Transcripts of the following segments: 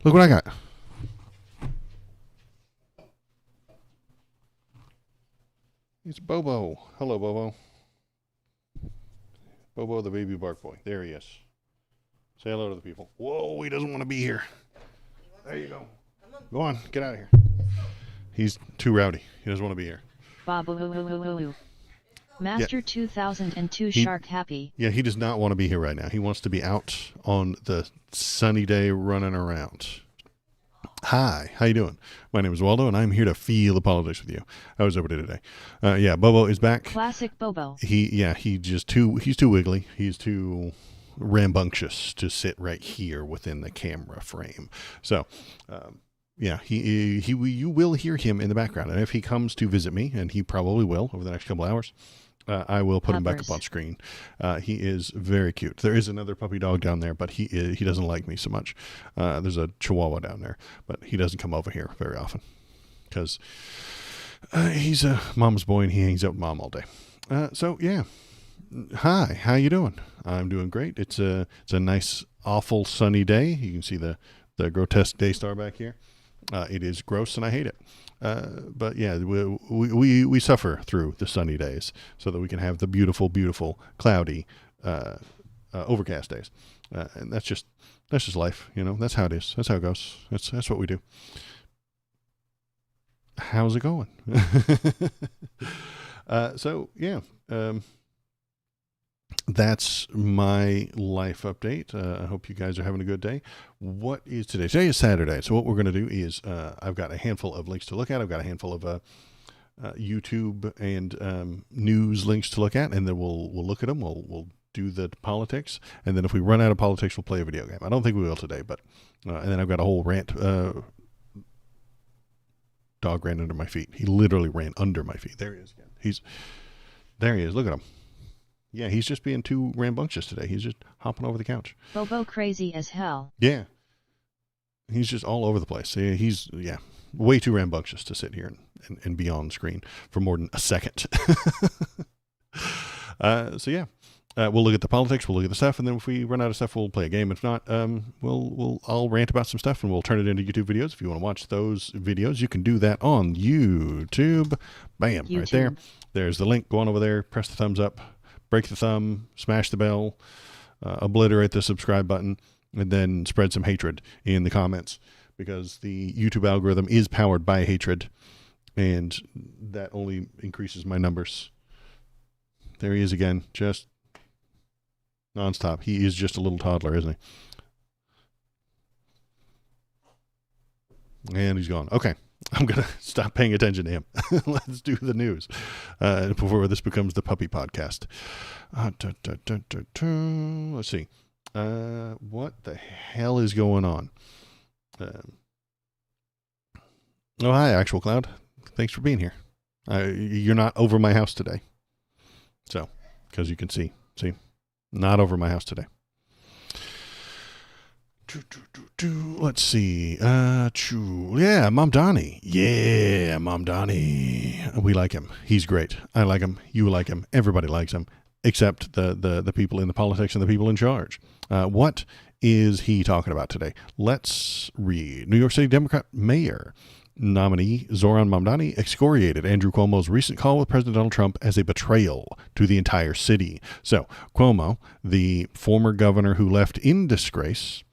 Look what I got. It's Bobo. Hello, Bobo. Bobo the baby bark boy. There he is. Say hello to the people. Whoa, he doesn't want to be here. There you go. Go on, get out of here. He's too rowdy. He doesn't want to be here. Bobo. Master 2002 Shark Happy. Yeah, he does not want to be here right now. He wants to be out on the sunny day running around. Hi, how you doing? My name is Waldo, and I'm here to feel the politics with you. How was everybody today? Yeah, Bobo is back. Classic Bobo. He's too wiggly. He's too rambunctious to sit right here within the camera frame. So, you will hear him in the background, and if he comes to visit me, and he probably will over the next couple hours, I will put him back up on screen. He is very cute. There is another puppy dog down there, but he doesn't like me so much. There's a Chihuahua down there, but he doesn't come over here very often because he's a mama's boy and he hangs out with mom all day. Hi, how you doing? I'm doing great. It's a nice, awful sunny day. You can see the grotesque day star back here. It is gross and I hate it. But yeah, we suffer through the sunny days so that we can have the beautiful, beautiful, cloudy, overcast days. And that's just life, you know. That's how it is. That's how it goes. That's what we do. How's it going? That's my life update. I hope you guys are having a good day. What is today? Today is Saturday. So what we're going to do is I've got a handful of links to look at. I've got a handful of YouTube and news links to look at, and then we'll look at them. We'll do the politics, and then if we run out of politics, we'll play a video game. I don't think we will today, but and then I've got a whole rant. Dog ran under my feet. He literally ran under my feet. There he is again. There he is. Look at him. Yeah, he's just being too rambunctious today. He's just hopping over the couch. Bobo crazy as hell. Yeah. He's just all over the place. He's way too rambunctious to sit here and be on screen for more than a second. We'll look at the politics, we'll look at the stuff, and then if we run out of stuff, we'll play a game. If not, I'll rant about some stuff and we'll turn it into YouTube videos. If you want to watch those videos, you can do that on YouTube. Bam, YouTube. Right there. There's the link. Go on over there, press the thumbs up. Break the thumb, smash the bell, obliterate the subscribe button, and then spread some hatred in the comments because the YouTube algorithm is powered by hatred, and that only increases my numbers. There he is again, just nonstop. He is just a little toddler, isn't he? And he's gone. Okay. I'm going to stop paying attention to him. Let's do the news before this becomes the puppy podcast. Let's see. What the hell is going on? Hi, Actual Cloud. Thanks for being here. You're not over my house today. So, because you can see, not over my house today. Let's see. Yeah, Mom Donnie. Yeah, Mom Donnie. We like him. He's great. I like him. You like him. Everybody likes him, except the people in the politics and the people in charge. What is he talking about today? Let's read. New York City Democrat mayor nominee Zohran Mamdani excoriated Andrew Cuomo's recent call with President Donald Trump as a betrayal to the entire city. So Cuomo, the former governor who left in disgrace,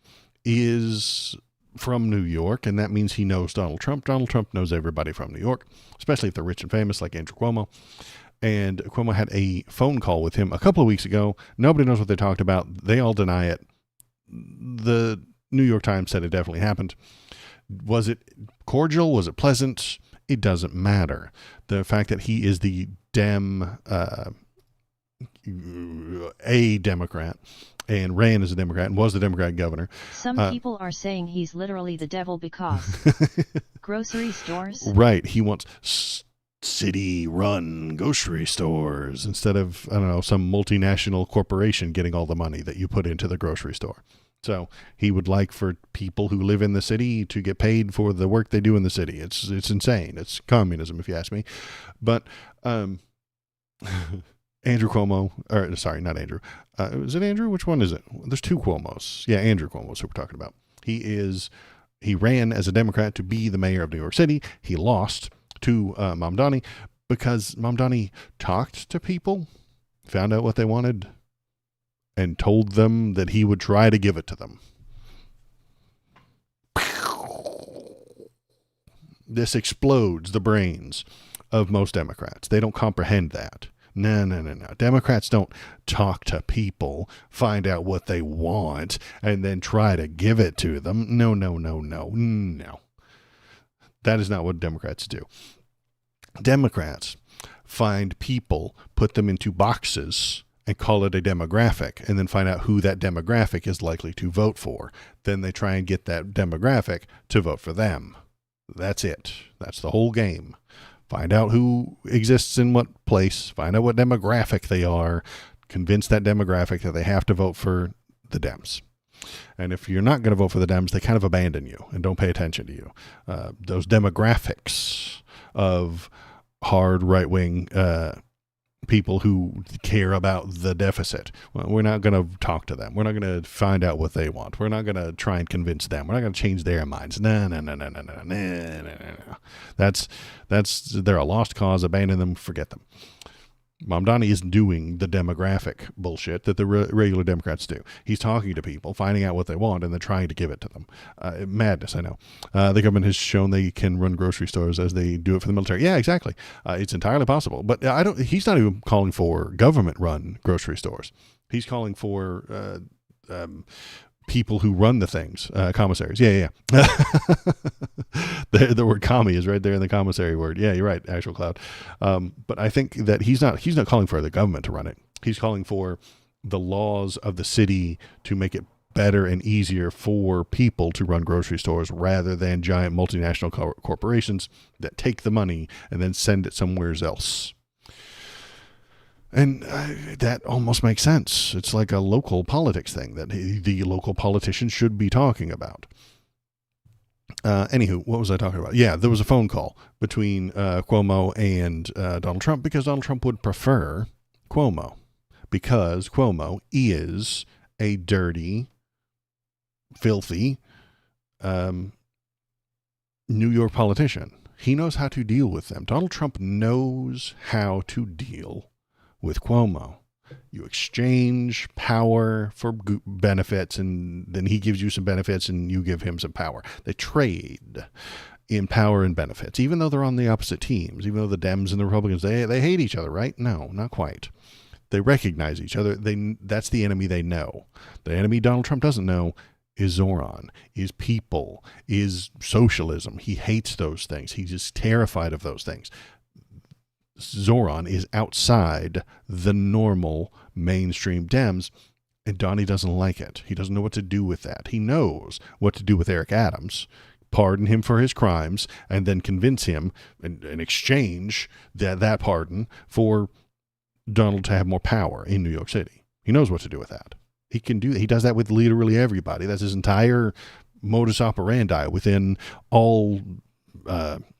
is from New York, and that means he knows Donald Trump. Donald Trump knows everybody from New York, especially if they're rich and famous like Andrew Cuomo. And Cuomo had a phone call with him a couple of weeks ago. Nobody knows what they talked about. They all deny it. The New York Times said it definitely happened. Was it cordial? Was it pleasant? It doesn't matter. The fact that he is the a Democrat and ran as a Democrat and was the Democratic governor. Some people are saying he's literally the devil because grocery stores. Right. He wants city-run grocery stores instead of, I don't know, some multinational corporation getting all the money that you put into the grocery store. So he would like for people who live in the city to get paid for the work they do in the city. It's insane. It's communism, if you ask me. But Andrew Cuomo, or sorry, not Andrew. Is it Andrew? Which one is it? There's two Cuomos. Yeah, Andrew Cuomo's who we're talking about. He is He ran as a Democrat to be the mayor of New York City. He lost to Mamdani because Mamdani talked to people, found out what they wanted, and told them that he would try to give it to them. This explodes the brains of most Democrats. They don't comprehend that. No. Democrats don't talk to people, find out what they want, and then try to give it to them. No. That is not what Democrats do. Democrats find people, put them into boxes, and call it a demographic, and then find out who that demographic is likely to vote for. Then they try and get that demographic to vote for them. That's it. That's the whole game. Find out who exists in what place, find out what demographic they are, convince that demographic that they have to vote for the Dems. And if you're not going to vote for the Dems, they kind of abandon you and don't pay attention to you. Those demographics of hard right-wing people who care about the deficit. Well, we're not going to talk to them. We're not going to find out what they want. We're not going to try and convince them. We're not going to change their minds. No. They're a lost cause. Abandon them. Forget them. Mamdani isn't doing the demographic bullshit that the regular Democrats do. He's talking to people, finding out what they want, and then trying to give it to them. Madness, I know. The government has shown they can run grocery stores as they do it for the military. Yeah, exactly. It's entirely possible. But he's not even calling for government-run grocery stores. He's calling for people who run the things, commissaries. Yeah. The word commie is right there in the commissary word. Yeah, you're right, actual cloud. But I think that he's not calling for the government to run it. He's calling for the laws of the city to make it better and easier for people to run grocery stores rather than giant multinational corporations that take the money and then send it somewhere else. And that almost makes sense. It's like a local politics thing that the local politicians should be talking about. Anywho, what was I talking about? Yeah, there was a phone call between Cuomo and Donald Trump because Donald Trump would prefer Cuomo because Cuomo is a dirty, filthy New York politician. He knows how to deal with them. Donald Trump knows how to deal with Cuomo. You exchange power for benefits, and then he gives you some benefits and you give him some power. They trade in power and benefits, even though they're on the opposite teams, even though the Dems and the Republicans, they hate each other, right? No, not quite. They recognize each other. That's the enemy they know. The enemy Donald Trump doesn't know is Zohran, is people, is socialism. He hates those things. He's just terrified of those things. Zohran is outside the normal mainstream Dems, and Donnie doesn't like it. He doesn't know what to do with that. He knows what to do with Eric Adams, pardon him for his crimes, and then convince him in exchange that pardon for Donald to have more power in New York City. He knows what to do with that. He can do that. He does that with literally everybody. That's his entire modus operandi within all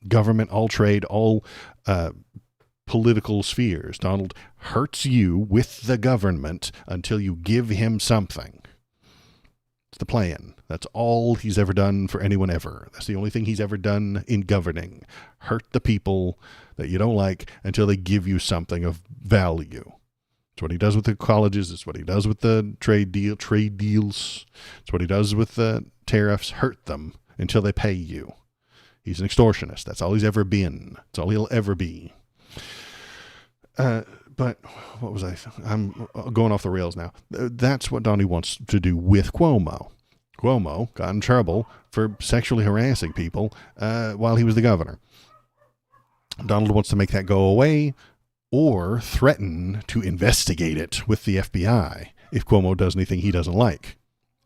government, all trade, all political spheres. Donald hurts you with the government until you give him something. It's the plan. That's all he's ever done for anyone ever. That's the only thing he's ever done in governing. Hurt the people that you don't like until they give you something of value. It's what he does with the colleges. It's what he does with the trade deals. It's what he does with the tariffs. Hurt them until they pay you. He's an extortionist. That's all he's ever been. That's all he'll ever be. But what was I'm going off the rails now. That's what Donnie wants to do with Cuomo. Cuomo got in trouble for sexually harassing people while he was the governor. Donald wants to make that go away or threaten to investigate it with the FBI if Cuomo does anything he doesn't like.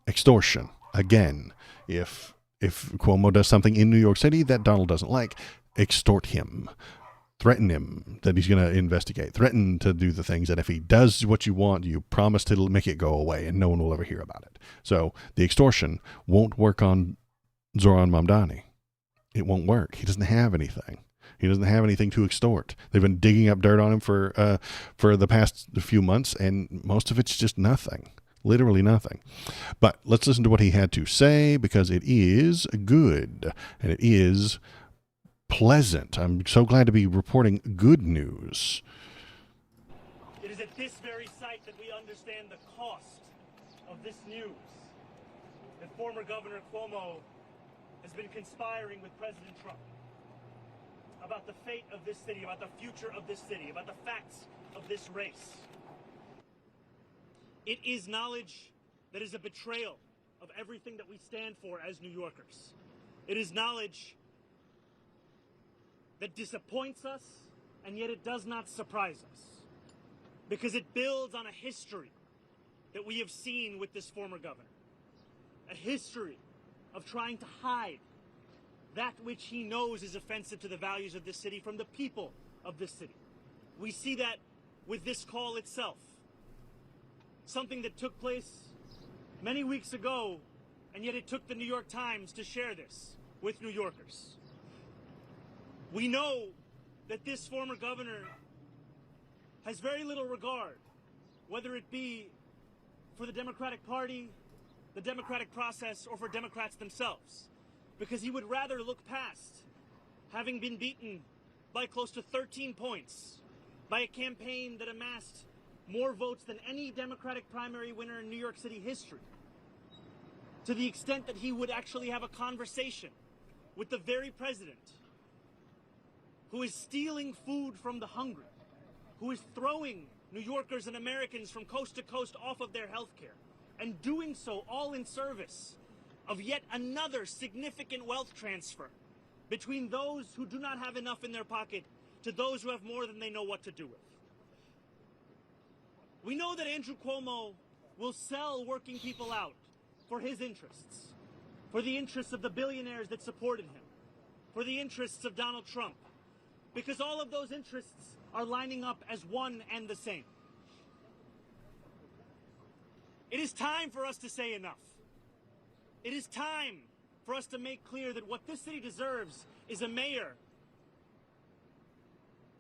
Extortion. Again, if Cuomo does something in New York City that Donald doesn't like, extort him. Threaten him that he's going to investigate. Threaten to do the things that if he does what you want, you promise to make it go away and no one will ever hear about it. So the extortion won't work on Zohran Mamdani. It won't work. He doesn't have anything. He doesn't have anything to extort. They've been digging up dirt on him for the past few months, and most of it's just nothing. Literally nothing. But let's listen to what he had to say, because it is good and it is pleasant. I'm so glad to be reporting good news. It is at this very site that we understand the cost of this news. That former Governor Cuomo has been conspiring with President Trump about the fate of this city, about the future of this city, about the facts of this race. It is knowledge that is a betrayal of everything that we stand for as New Yorkers. It is knowledge that disappoints us, and yet it does not surprise us, because it builds on a history that we have seen with this former governor. A history of trying to hide that which he knows is offensive to the values of this city from the people of this city. We see that with this call itself. Something that took place many weeks ago, and yet it took the New York Times to share this with New Yorkers. We know that this former governor has very little regard, whether it be for the Democratic Party, the democratic process, or for Democrats themselves, because he would rather look past having been beaten by close to 13 points by a campaign that amassed more votes than any Democratic primary winner in New York City history, to the extent that he would actually have a conversation with the very president who is stealing food from the hungry, who is throwing New Yorkers and Americans from coast to coast off of their health care, and doing so all in service of yet another significant wealth transfer between those who do not have enough in their pocket to those who have more than they know what to do with. We know that Andrew Cuomo will sell working people out for his interests, for the interests of the billionaires that supported him, for the interests of Donald Trump, because all of those interests are lining up as one and the same. It is time for us to say enough. It is time for us to make clear that what this city deserves is a mayor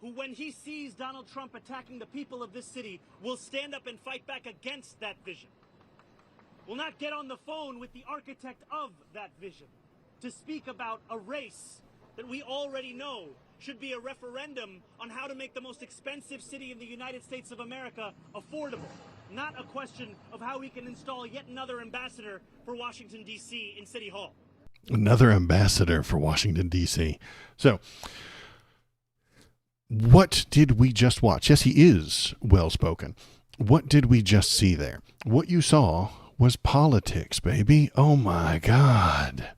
who, when he sees Donald Trump attacking the people of this city, will stand up and fight back against that vision. Will not get on the phone with the architect of that vision to speak about a race that we already know should be a referendum on how to make the most expensive city in the United States of America affordable. Not a question of how we can install yet another ambassador for Washington, D.C. in City Hall. Another ambassador for Washington, D.C. So, what did we just watch? Yes, he is well-spoken. What did we just see there? What you saw was politics, baby. Oh, my God.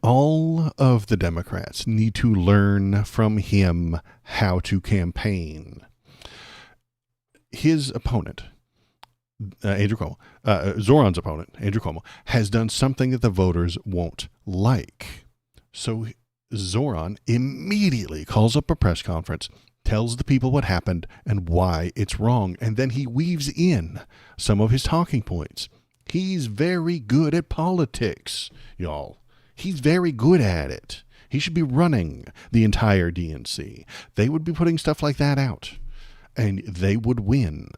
All of the Democrats need to learn from him how to campaign. His opponent, Andrew Cuomo, Zohran's opponent, Andrew Cuomo, has done something that the voters won't like. So Zohran immediately calls up a press conference, tells the people what happened and why it's wrong, and then he weaves in some of his talking points. He's very good at politics, y'all. He's very good at it. He should be running the entire DNC. They would be putting stuff like that out, and they would win.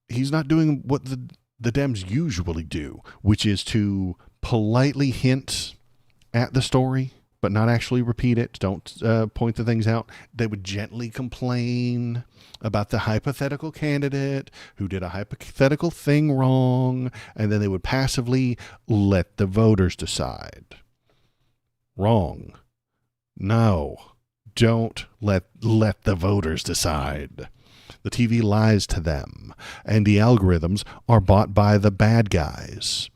He's not doing what the Dems usually do, which is to politely hint at the story, but not actually repeat it. Don't point the things out. They would gently complain about the hypothetical candidate who did a hypothetical thing wrong, and then they would passively let the voters decide. Wrong. No. Don't let the voters decide. The TV lies to them, and the algorithms are bought by the bad guys.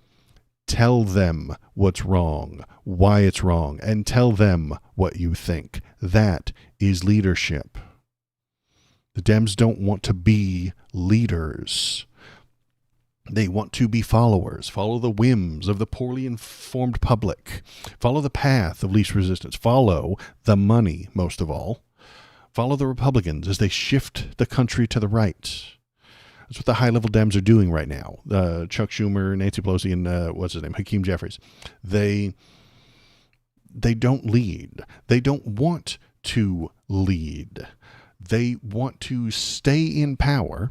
Tell them what's wrong, why it's wrong, and tell them what you think. That is leadership. The Dems don't want to be leaders. They want to be followers. Follow the whims of the poorly informed public. Follow the path of least resistance. Follow the money, most of all. Follow the Republicans as they shift the country to the right. That's what the high-level Dems are doing right now. Chuck Schumer, Nancy Pelosi, and what's his name, Hakeem Jeffries. They don't lead. They don't want to lead. They want to stay in power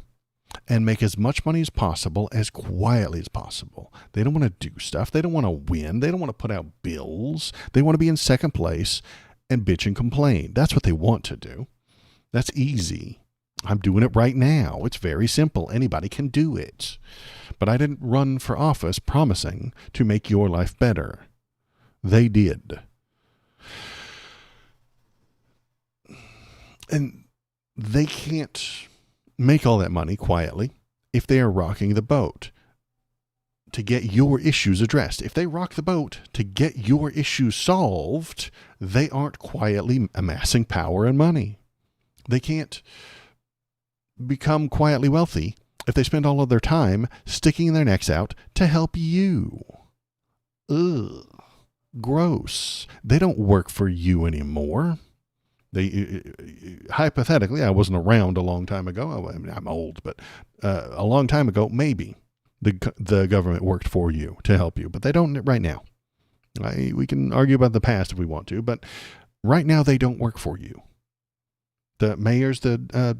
and make as much money as possible as quietly as possible. They don't want to do stuff. They don't want to win. They don't want to put out bills. They want to be in second place and bitch and complain. That's what they want to do. That's easy. I'm doing it right now. It's very simple. Anybody can do it. But I didn't run for office promising to make your life better. They did. And they can't make all that money quietly if they are rocking the boat to get your issues addressed. If they rock the boat to get your issues solved, they aren't quietly amassing power and money. They can't become quietly wealthy if they spend all of their time sticking their necks out to help you. Ugh. Gross. They don't work for you anymore. They hypothetically, I wasn't around a long time ago. I mean, I'm old, but a long time ago, maybe the government worked for you to help you, but they don't right now. We can argue about the past if we want to, but right now they don't work for you. The mayors, the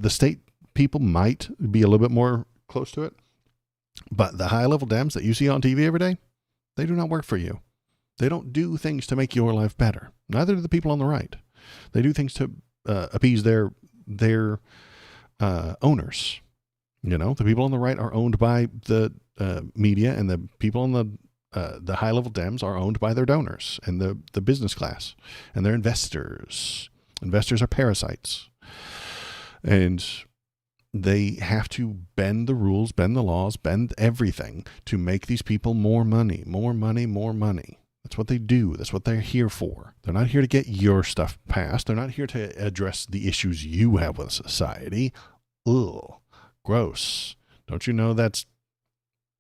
state people might be a little bit more close to it, but the high-level Dems that you see on TV every day, they do not work for you. They don't do things to make your life better. Neither do the people on the right. They do things to appease their owners. You know, the people on the right are owned by the media, and the people on the high-level Dems are owned by their donors and the business class and their investors. Investors are parasites. And they have to bend the rules, bend the laws, bend everything to make these people more money, more money, more money. That's what they do. That's what they're here for. They're not here to get your stuff passed. They're not here to address the issues you have with society. Ugh. Gross. Don't you know that's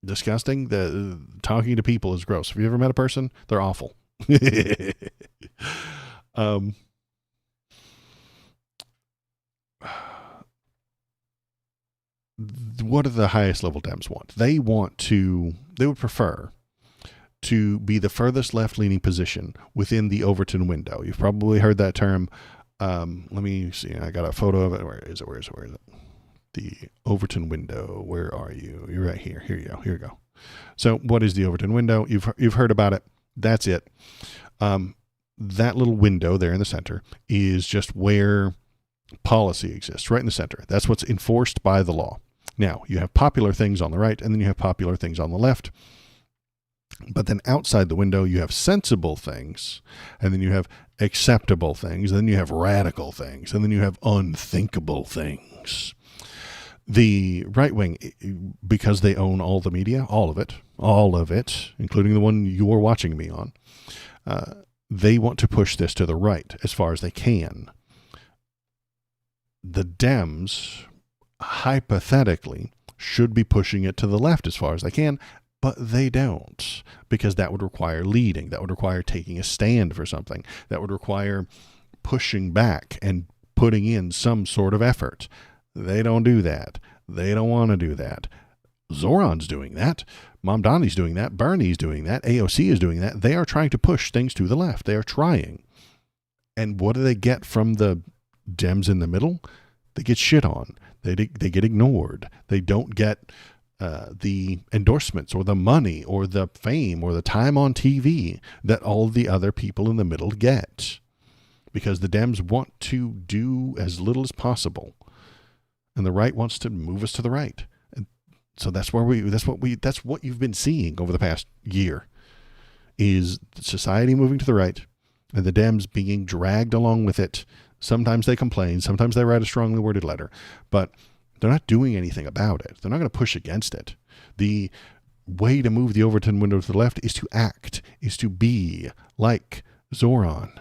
disgusting? Talking to people is gross. Have you ever met a person? They're awful. What do the highest level Dems want? They would prefer to be the furthest left-leaning position within the Overton window. You've probably heard that term. Let me see. I got a photo of it. Where is it? The Overton window. Where are you? You're right here. Here you go. Here you go. So what is the Overton window? You've heard about it. That's it. That little window there in the center is just where policy exists, right in the center. That's what's enforced by the law. Now, you have popular things on the right, and then you have popular things on the left. But then outside the window, you have sensible things, and then you have acceptable things, and then you have radical things, and then you have unthinkable things. The right wing, because they own all the media, all of it, including the one you're watching me on, they want to push this to the right as far as they can. The Dems, hypothetically, should be pushing it to the left as far as they can, but they don't, because that would require leading. That would require taking a stand for something. That would require pushing back and putting in some sort of effort. They don't do that. They don't want to do that. Zohran's doing that. Mom Donnie's doing that. Bernie's doing that. AOC is doing that. They are trying to push things to the left. They are trying. And what do they get from the Dems in the middle? They get shit on. They get ignored. They don't get the endorsements or the money or the fame or the time on TV that all the other people in the middle get, because the Dems want to do as little as possible, and the right wants to move us to the right. And so that's what you've been seeing over the past year, is society moving to the right and the Dems being dragged along with it. Sometimes they complain. Sometimes they write a strongly worded letter, but they're not doing anything about it. They're not going to push against it. The way to move the Overton window to the left is to act, is to be like Zohran,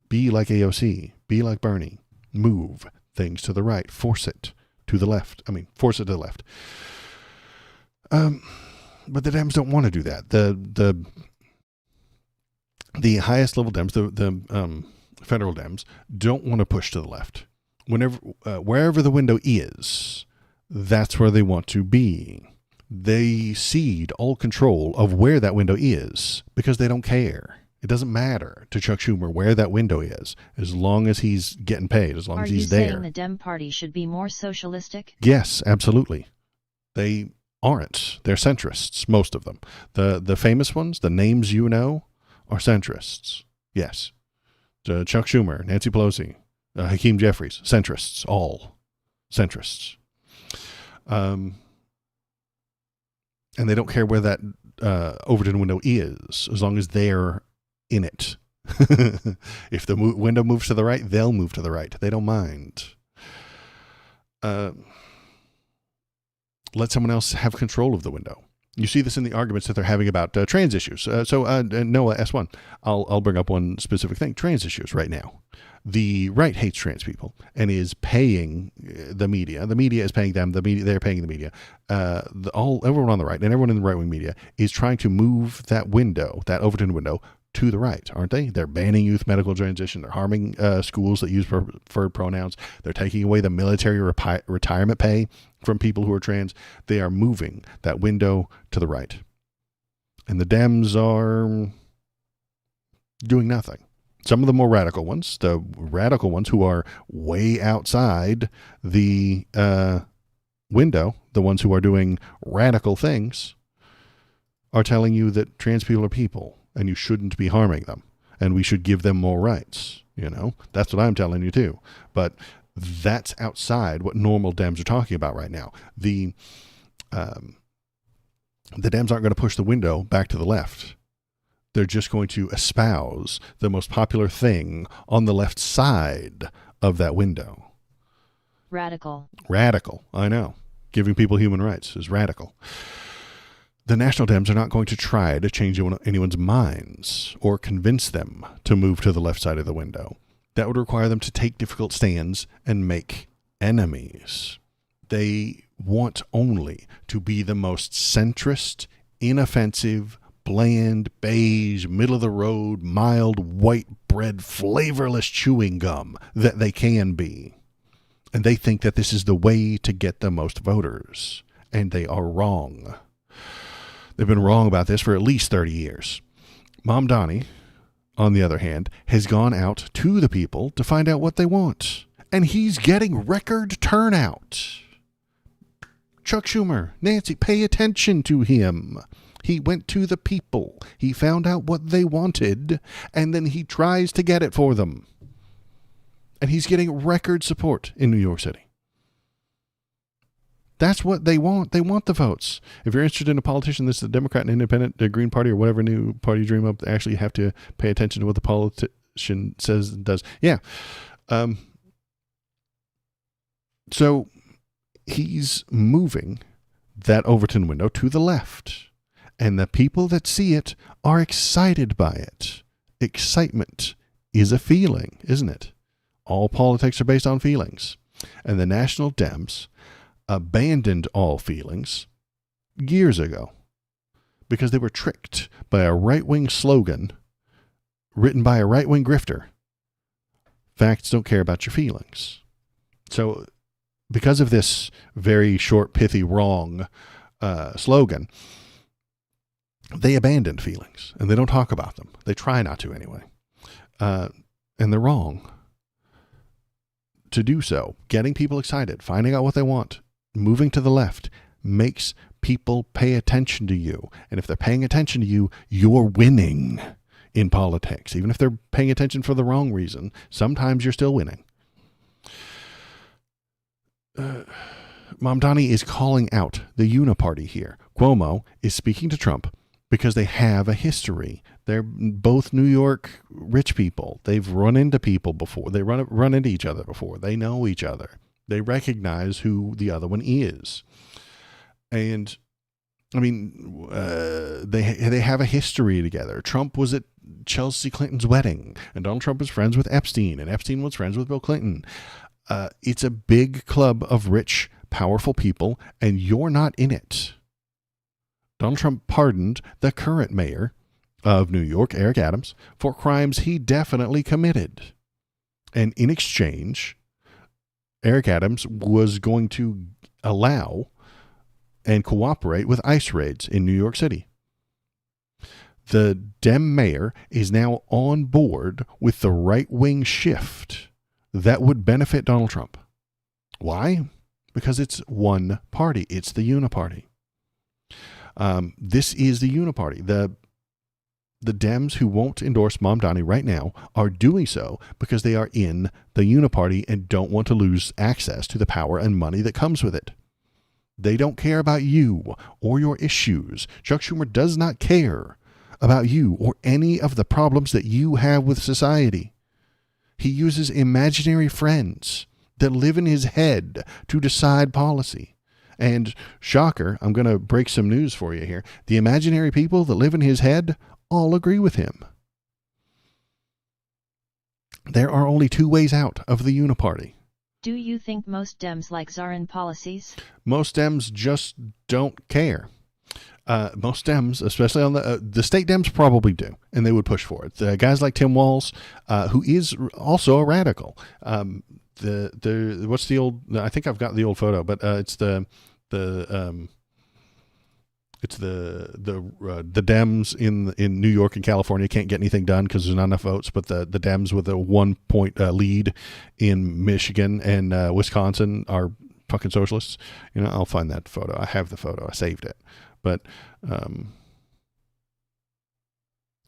be like AOC, be like Bernie, move things to the right, force it to the left. Force it to the left. But the Dems don't want to do that. The highest level Dems, the federal Dems, don't want to push to the left. Wherever the window is, that's where they want to be. They cede all control of where that window is because they don't care. It doesn't matter to Chuck Schumer where that window is, as long as he's getting paid, as long as he's there. Are you saying the Dem Party should be more socialistic? Yes, absolutely. They aren't. They're centrists, most of them. The famous ones, the names you know, are centrists. Yes. Chuck Schumer, Nancy Pelosi, Hakeem Jeffries, centrists, all centrists. And they don't care where that Overton window is, as long as they're in it. If the window moves to the right, they'll move to the right. They don't mind. Let someone else have control of the window. You see this in the arguments that they're having about trans issues. Noah S1, I'll bring up one specific thing. Trans issues right now. The right hates trans people and is paying the media. The media is paying them. They're paying the media. Everyone on the right and everyone in the right-wing media is trying to move that window, that Overton window, to the right, aren't they? They're banning youth medical transition. They're harming schools that use preferred pronouns. They're taking away the military retirement pay from people who are trans. They are moving that window to the right. And the Dems are doing nothing. Some of the more radical ones, the radical ones who are way outside the window, the ones who are doing radical things, are telling you that trans people are people and you shouldn't be harming them and we should give them more rights. You know, that's what I'm telling you too. But that's outside what normal Dems are talking about right now. The Dems aren't going to push the window back to the left. They're just going to espouse the most popular thing on the left side of that window. Radical. Radical, I know. Giving people human rights is radical. The National Dems are not going to try to change anyone's minds or convince them to move to the left side of the window. That would require them to take difficult stands and make enemies. They want only to be the most centrist, inoffensive, bland, beige, middle-of-the-road, mild, white bread, flavorless chewing gum that they can be. And they think that this is the way to get the most voters. And they are wrong. They've been wrong about this for at least 30 years. Mom Donnie, on the other hand, has gone out to the people to find out what they want. And he's getting record turnout. Chuck Schumer, Nancy, pay attention to him. He went to the people. He found out what they wanted, and then he tries to get it for them. And he's getting record support in New York City. That's what they want. They want the votes. If you're interested in a politician that's a Democrat, an Independent, a Green Party, or whatever new party you dream up, actually you have to pay attention to what the politician says and does. Yeah. So he's moving that Overton window to the left. And the people that see it are excited by it. Excitement is a feeling, isn't it? All politics are based on feelings. And the National Dems abandoned all feelings years ago because they were tricked by a right-wing slogan written by a right-wing grifter. Facts don't care about your feelings. So because of this very short, pithy, wrong slogan, they abandoned feelings and they don't talk about them. They try not to anyway. And they're wrong to do so. Getting people excited, finding out what they want, moving to the left makes people pay attention to you. And if they're paying attention to you, you're winning in politics. Even if they're paying attention for the wrong reason, sometimes you're still winning. Mamdani is calling out the Uniparty here. Cuomo is speaking to Trump because they have a history. They're both New York rich people. They've run into people before. They run into each other before. They know each other. They recognize who the other one is. And, I mean, they have a history together. Trump was at Chelsea Clinton's wedding, and Donald Trump was friends with Epstein, and Epstein was friends with Bill Clinton. It's a big club of rich, powerful people, and you're not in it. Donald Trump pardoned the current mayor of New York, Eric Adams, for crimes he definitely committed. And in exchange, Eric Adams was going to allow and cooperate with ICE raids in New York City. The Dem mayor is now on board with the right-wing shift that would benefit Donald Trump. Why? Because it's one party. It's the Uniparty. This is the Uniparty. The Dems who won't endorse Mamdani right now are doing so because they are in the Uniparty and don't want to lose access to the power and money that comes with it. They don't care about you or your issues. Chuck Schumer does not care about you or any of the problems that you have with society. He uses imaginary friends that live in his head to decide policy. And shocker, I'm going to break some news for you here. The imaginary people that live in his head all agree with him. There are only two ways out of the Uniparty. Do you think most Dems like Zohran policies? Most Dems just don't care. Most Dems, especially on the state Dems, probably do, and they would push for it. The guys like Tim Walz, who is also a radical. What's the old? I think I've got the old photo, but it's the Dems in New York and California can't get anything done because there's not enough votes, but the Dems with a 1 point lead in Michigan and Wisconsin are fucking socialists. You know, I'll find that photo. I have the photo. I saved it. But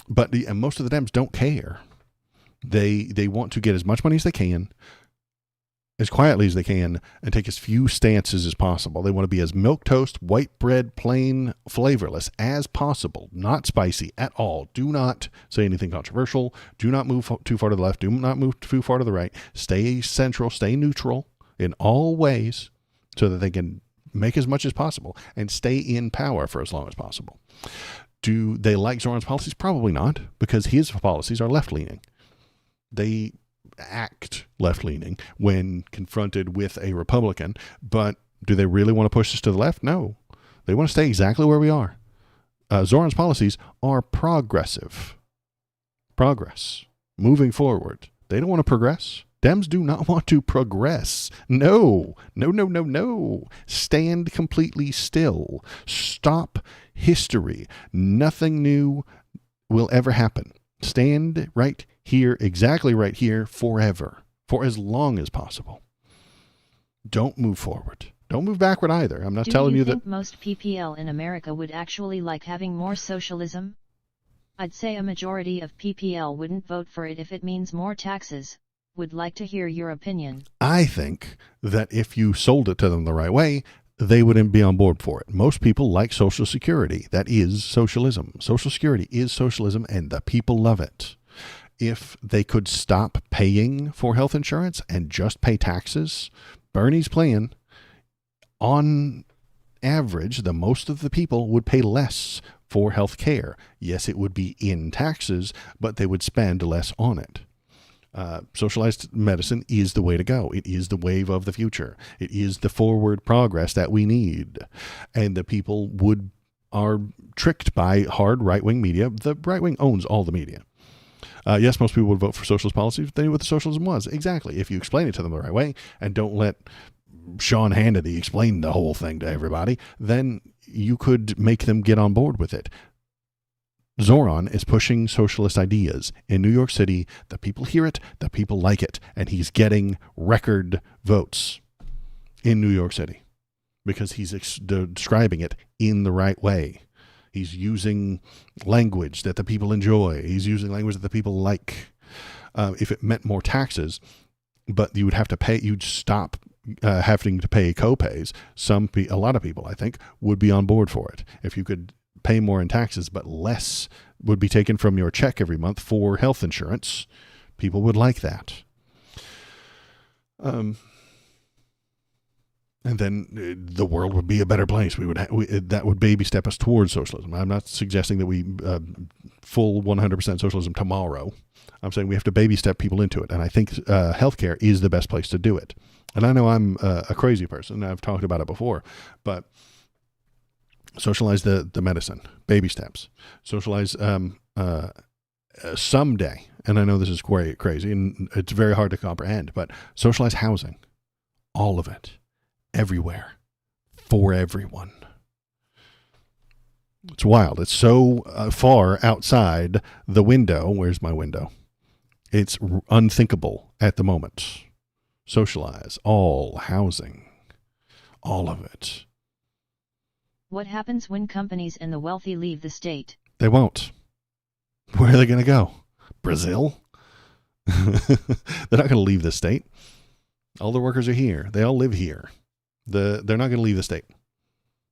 most of the Dems don't care. They want to get as much money as they can, as quietly as they can, and take as few stances as possible. They want to be as milquetoast, white bread, plain, flavorless as possible, not spicy at all. Do not say anything controversial. Do not move too far to the left. Do not move too far to the right. Stay central. Stay neutral in all ways so that they can make as much as possible and stay in power for as long as possible. Do they like Zohran's policies? Probably not, because his policies are left-leaning. They act left-leaning when confronted with a Republican, but do they really want to push us to the left? No. They want to stay exactly where we are. Zohran's policies are progressive. Progress. Moving forward. They don't want to progress. Dems do not want to progress. No. Stand completely still. Stop history. Nothing new will ever happen. Stand right here, exactly right here, forever, for as long as possible. Don't move forward. Don't move backward either. I'm not telling you that. Do you think most PPL in America would actually like having more socialism? I'd say a majority of PPL wouldn't vote for it if it means more taxes. Would like to hear your opinion. I think that if you sold it to them the right way, they wouldn't be on board for it. Most people like Social Security. That is socialism. Social Security is socialism, and the people love it. If they could stop paying for health insurance and just pay taxes, Bernie's plan, on average, the most of the people would pay less for health care. Yes, it would be in taxes, but they would spend less on it. Socialized medicine is the way to go. It is the wave of the future. It is the forward progress that we need. And the people are tricked by hard right-wing media. The right wing owns all the media. Yes, most people would vote for socialist policies, but they knew what the socialism was. Exactly. If you explain it to them the right way and don't let Sean Hannity explain the whole thing to everybody, then you could make them get on board with it. Zohran is pushing socialist ideas in New York City. The people hear it, the people like it, and he's getting record votes in New York City because he's describing it in the right way. He's using language that the people enjoy. He's using language that the people like. If it meant more taxes, but you would have to pay, you'd stop having to pay co-pays. A lot of people, I think, would be on board for it. If you could pay more in taxes, but less would be taken from your check every month for health insurance, people would like that. And then the world would be a better place. That would baby step us towards socialism. I'm not suggesting that we full 100% socialism tomorrow. I'm saying we have to baby step people into it. And I think healthcare is the best place to do it. And I know I'm a crazy person. I've talked about it before, but socialize the medicine, baby steps. Socialize someday, and I know this is crazy and it's very hard to comprehend, but socialize housing, all of it, everywhere, for everyone. It's wild. It's so far outside the window. Where's my window? It's unthinkable at the moment. Socialize all housing, all of it. What happens when companies and the wealthy leave the state? They won't. Where are they going to go? Brazil? They're not going to leave the state. All the workers are here. They all live here. They're not going to leave the state,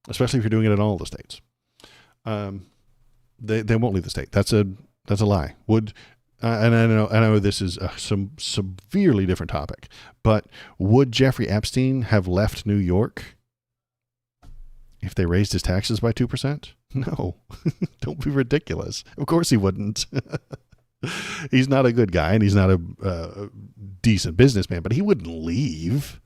especially if you're doing it in all the states. They won't leave the state. That's a lie. And I know this is some severely different topic, but would Jeffrey Epstein have left New York if they raised his taxes by 2%? No, don't be ridiculous. Of course he wouldn't. He's not a good guy, and he's not a decent businessman, but he wouldn't leave.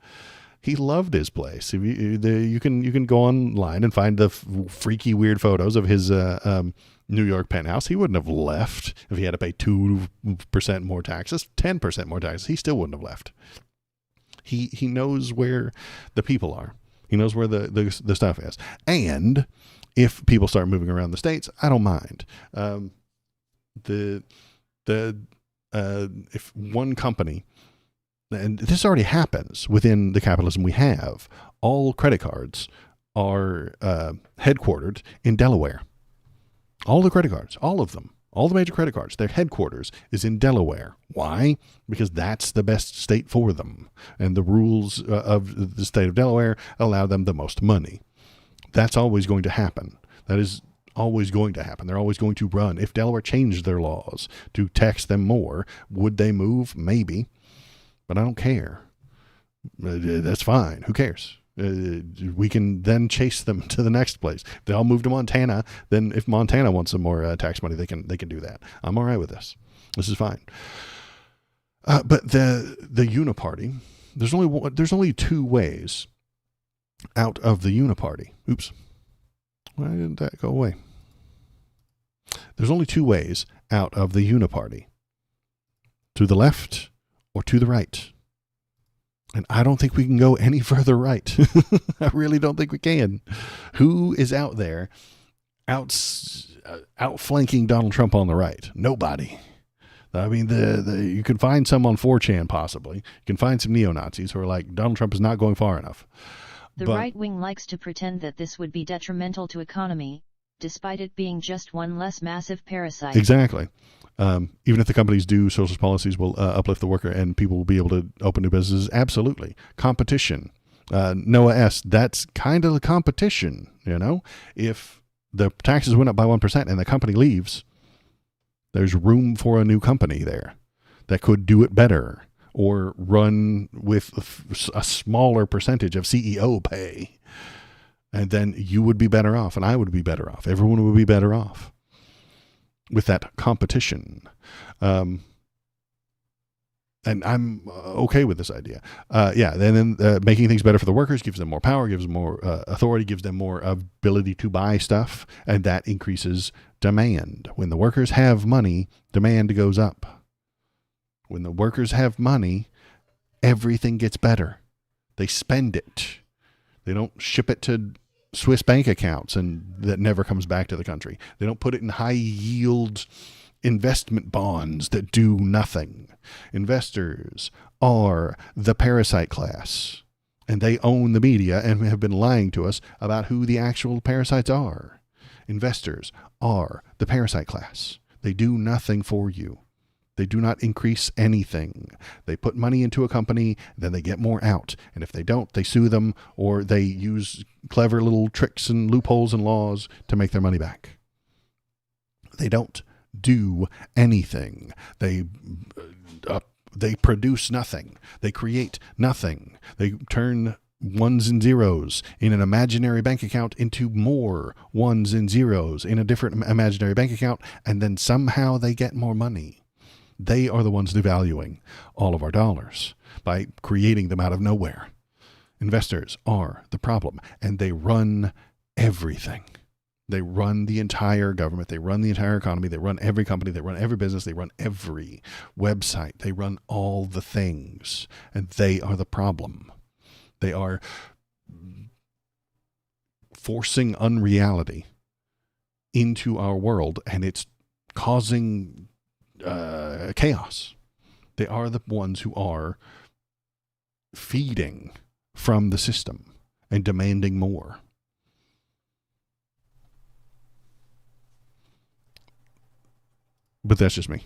He loved his place. If you can go online and find the freaky, weird photos of his New York penthouse. He wouldn't have left if he had to pay 2% more taxes, 10% more taxes. He still wouldn't have left. He knows where the people are. He knows where the stuff is. And if people start moving around the states, I don't mind. If one company, and this already happens within the capitalism we have, all credit cards are headquartered in Delaware. All the credit cards, all of them, all the major credit cards, their headquarters is in Delaware. Why? Because that's the best state for them. And the rules of the state of Delaware allow them the most money. That's always going to happen. That is always going to happen. They're always going to run. If Delaware changed their laws to tax them more, would they move? Maybe. But I don't care. That's fine. Who cares? We can then chase them to the next place. If they all move to Montana, then if Montana wants some more tax money, they can do that. I'm all right with this. This is fine. But the Uniparty, there's only two ways out of the Uniparty. Oops. Why didn't that go away? There's only two ways out of the Uniparty. To the left or to the right. And I don't think we can go any further right. I really don't think we can. Who is out there outflanking Donald Trump on the right? Nobody. I mean, you can find some on 4chan possibly. You can find some neo-Nazis who are like, Donald Trump is not going far enough. The right wing likes to pretend that this would be detrimental to economy, despite it being just one less massive parasite. Exactly. Even if the companies do socialist policies will uplift the worker and people will be able to open new businesses. Absolutely. Competition. Noah S., that's kind of the competition, you know? If the taxes went up by 1% and the company leaves, there's room for a new company there that could do it better or run with a smaller percentage of CEO pay. And then you would be better off and I would be better off. Everyone would be better off with that competition. And I'm okay with this idea. Then making things better for the workers gives them more power, gives them more authority, gives them more ability to buy stuff, and that increases demand. When the workers have money, demand goes up. When the workers have money, everything gets better. They spend it. They don't ship it to Swiss bank accounts and that never comes back to the country. They don't put it in high yield investment bonds that do nothing. Investors are the parasite class, and they own the media and have been lying to us about who the actual parasites are. Investors are the parasite class. They do nothing for you. They do not increase anything. They put money into a company, then they get more out. And if they don't, they sue them or they use clever little tricks and loopholes and laws to make their money back. They don't do anything. They produce nothing. They create nothing. They turn ones and zeros in an imaginary bank account into more ones and zeros in a different imaginary bank account, and then somehow they get more money. They are the ones devaluing all of our dollars by creating them out of nowhere. Investors are the problem, and they run everything. They run the entire government. They run the entire economy. They run every company. They run every business. They run every website. They run all the things, and they are the problem. They are forcing unreality into our world, and it's causing chaos. They are the ones who are feeding from the system and demanding more. But that's just me.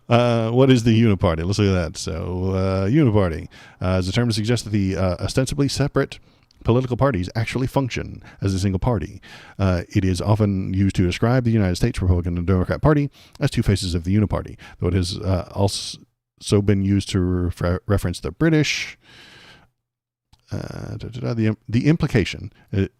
What is the Uniparty? Let's look at that. So, Uniparty is a term to suggest that the ostensibly separate political parties actually function as a single party. It is often used to describe the United States Republican and Democrat Party as two faces of the Uniparty, though it has also been used to reference the British. The implication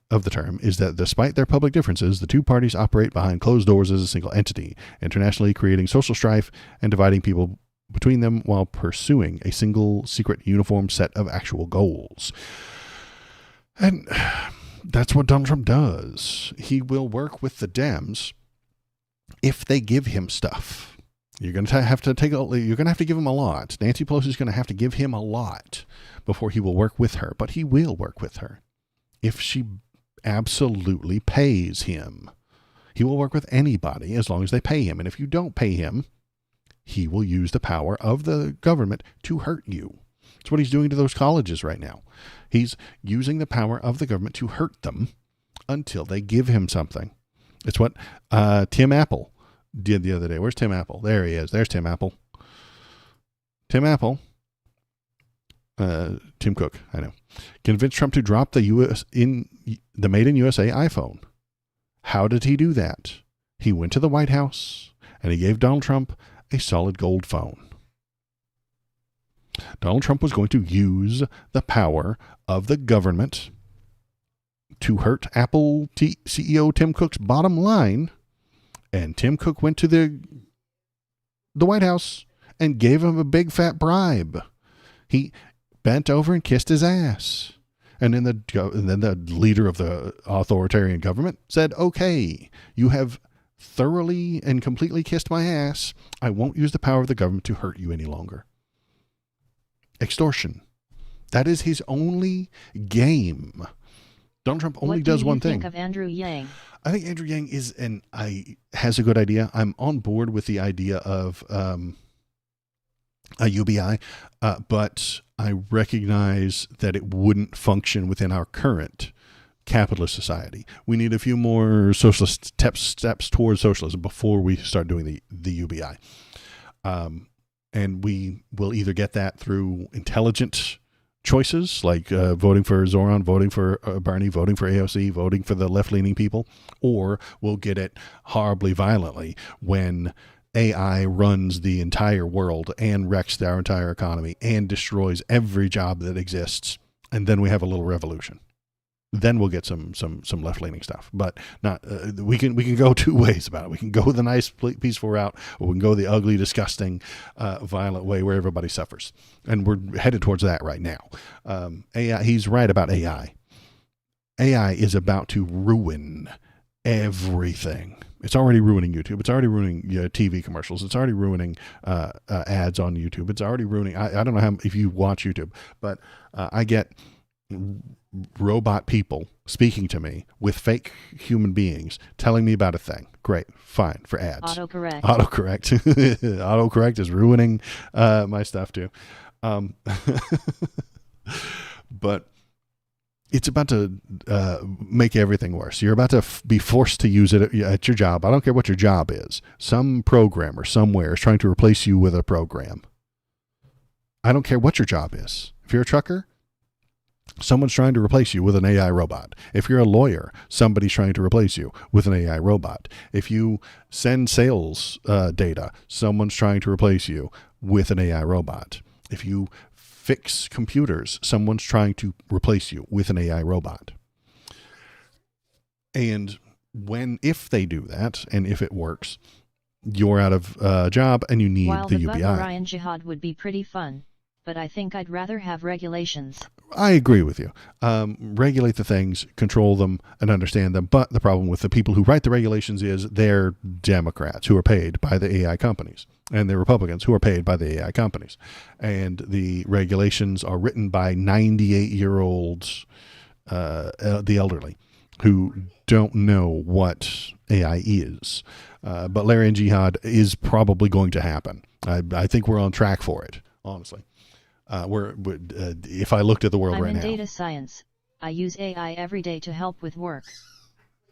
of the term is that despite their public differences, the two parties operate behind closed doors as a single entity, internationally creating social strife and dividing people between them while pursuing a single, secret, uniform set of actual goals. And that's what Donald Trump does. He will work with the Dems if they give him stuff. You're going to have to give him a lot. Nancy Pelosi is going to have to give him a lot before he will work with her. But he will work with her if she absolutely pays him. He will work with anybody as long as they pay him. And if you don't pay him, he will use the power of the government to hurt you. That's what he's doing to those colleges right now. He's using the power of the government to hurt them until they give him something. It's what Tim Apple did the other day. Where's Tim Apple? There he is. There's Tim Apple. Tim Apple. Tim Cook, I know. Convinced Trump to drop the Made in USA iPhone. How did he do that? He went to the White House and he gave Donald Trump a solid gold phone. Donald Trump was going to use the power of the government to hurt Apple CEO Tim Cook's bottom line. And Tim Cook went to the White House and gave him a big fat bribe. He bent over and kissed his ass. And then the leader of the authoritarian government said, okay, you have thoroughly and completely kissed my ass. I won't use the power of the government to hurt you any longer. Extortion. That is his only game. Donald Trump only does one thing. What do you think of Andrew Yang? I think Andrew Yang has a good idea. I'm on board with the idea of a UBI, but I recognize that it wouldn't function within our current capitalist society. We need a few more socialist steps towards socialism before we start doing the UBI. And we will either get that through intelligent choices like voting for Zohran, voting for Bernie, voting for AOC, voting for the left-leaning people, or we'll get it horribly violently when AI runs the entire world and wrecks our entire economy and destroys every job that exists, and then we have a little revolution. Then we'll get some left-leaning stuff, but not. We can go two ways about it. We can go the nice, peaceful route, or we can go the ugly, disgusting, violent way where everybody suffers. And we're headed towards that right now. AI. He's right about AI. AI is about to ruin everything. It's already ruining YouTube. It's already ruining TV commercials. It's already ruining ads on YouTube. It's already ruining. I don't know if you watch YouTube, but I get robot people speaking to me with fake human beings telling me about a thing. Great, fine, for ads. Autocorrect. Autocorrect is ruining my stuff too. But it's about to make everything worse. You're about to be forced to use it at your job. I don't care what your job is. Some programmer somewhere is trying to replace you with a program. I don't care what your job is. If you're a trucker, someone's trying to replace you with an AI robot. If you're a lawyer, somebody's trying to replace you with an AI robot. If you send sales data, someone's trying to replace you with an AI robot. If you fix computers, someone's trying to replace you with an AI robot. And if they do that, and if it works, you're out of a job and you need the UBI. While the Bahrain Jihad would be pretty fun, but I think I'd rather have regulations. I agree with you. Regulate the things, control them, and understand them. But the problem with the people who write the regulations is they're Democrats who are paid by the AI companies, and they're Republicans who are paid by the AI companies. And the regulations are written by 98-year-olds, the elderly. who don't know what AI is. But Larry and Jihad is probably going to happen. I think we're on track for it, honestly. If I looked at the world I'm right in now. data science. I use AI every day to help with work.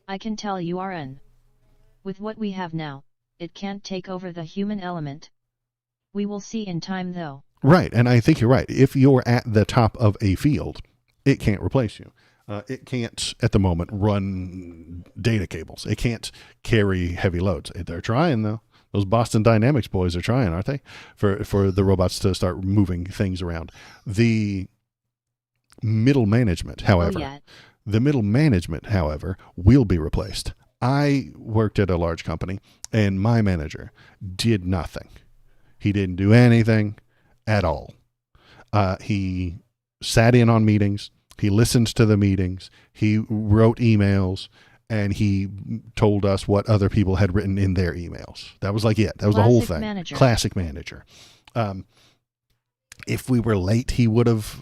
I can tell you RN. With what we have now, it can't take over the human element. We will see in time though. Right, and I think you're right. If you're at the top of a field, it can't replace you. It can't, at the moment, run data cables. It can't carry heavy loads. They're trying, though. Those Boston Dynamics boys are trying, aren't they? For the robots to start moving things around. The middle management, however, will be replaced. I worked at a large company, and my manager did nothing. He didn't do anything at all. He sat in on meetings. He listened to the meetings. He wrote emails, and he told us what other people had written in their emails. That was like it. That was the whole thing. Manager. Classic manager. If we were late, he would have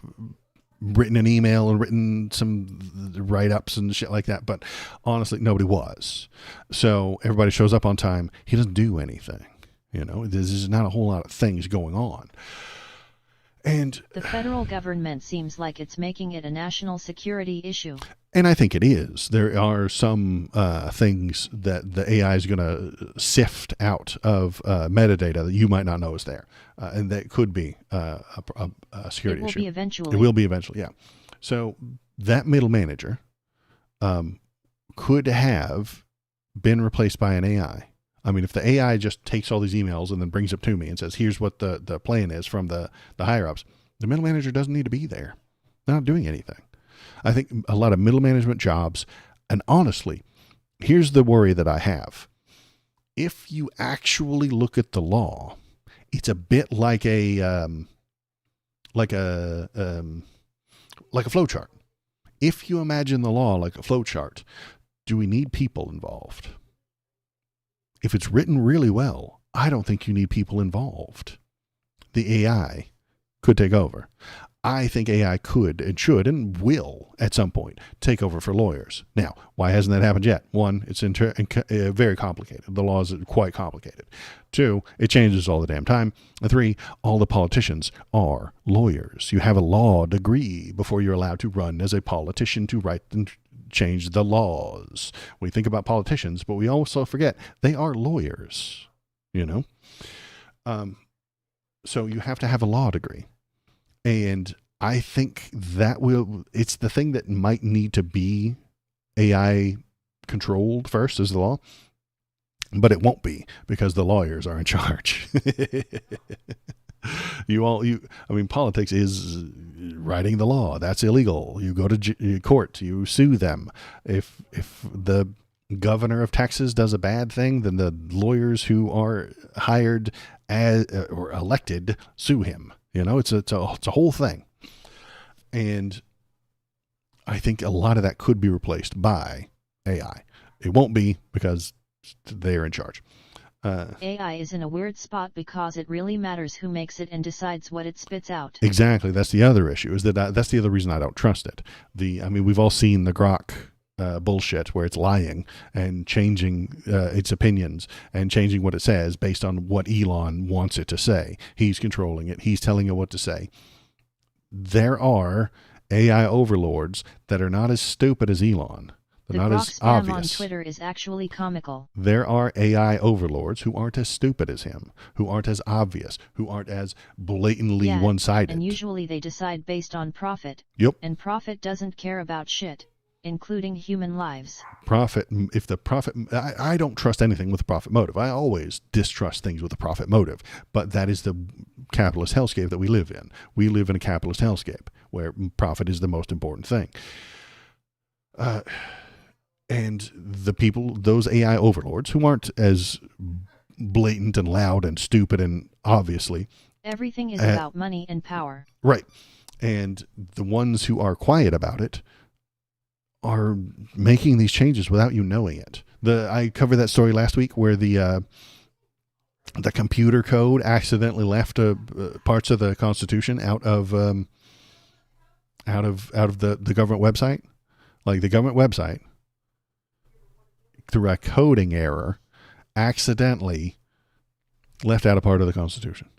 written an email and written some write-ups and shit like that. But honestly, nobody was. So everybody shows up on time. He doesn't do anything. There's not a whole lot of things going on. And the federal government seems like it's making it a national security issue. And I think it is. There are some things that the AI is going to sift out of metadata that you might not know is there. And that could be a security issue. It will be eventually. It will be eventually, yeah. So that middle manager could have been replaced by an AI. I mean, if the AI just takes all these emails and then brings it to me and says, here's what the plan is from the higher-ups, the middle manager doesn't need to be there. They're not doing anything. I think a lot of middle management jobs, and honestly, here's the worry that I have. If you actually look at the law, it's a bit like a flowchart. If you imagine the law like a flowchart, do we need people involved? If it's written really well, I don't think you need people involved. The AI could take over. I think AI could and should and will at some point take over for lawyers. Now, why hasn't that happened yet? One, it's very complicated. The laws are quite complicated. Two, it changes all the damn time. And three, all the politicians are lawyers. You have a law degree before you're allowed to run as a politician to write and change the laws. We think about politicians, but we also forget they are lawyers, So you have to have a law degree. And I think it's the thing that might need to be AI controlled first is the law, but it won't be because the lawyers are in charge. Politics is writing the law. That's illegal. You go to court, you sue them. If the governor of Texas does a bad thing, then the lawyers who are hired or elected sue him. It's a whole thing. And I think a lot of that could be replaced by AI. It won't be because they're in charge. AI is in a weird spot because it really matters who makes it and decides what it spits out. Exactly. That's the other issue. That's the other reason I don't trust it. We've all seen the Grok bullshit where it's lying and changing its opinions and changing what it says based on what Elon wants it to say. He's controlling it. He's telling it what to say. There are AI overlords that are not as stupid as Elon. They're not as obvious. On Twitter is actually comical. There are AI overlords who aren't as stupid as him, who aren't as obvious, who aren't as blatantly one-sided. And usually they decide based on profit. Yep. And profit doesn't care about shit, including human lives. I don't trust anything with a profit motive. I always distrust things with a profit motive. But that is the capitalist hellscape that we live in. We live in a capitalist hellscape where profit is the most important thing. And the people, those AI overlords who aren't as blatant and loud and stupid and obviously. Everything is about money and power. Right. And the ones who are quiet about it are making these changes without you knowing it. I covered that story last week where the computer code accidentally left parts of the Constitution out of the government website. Like the government website through a coding error, accidentally left out a part of the Constitution.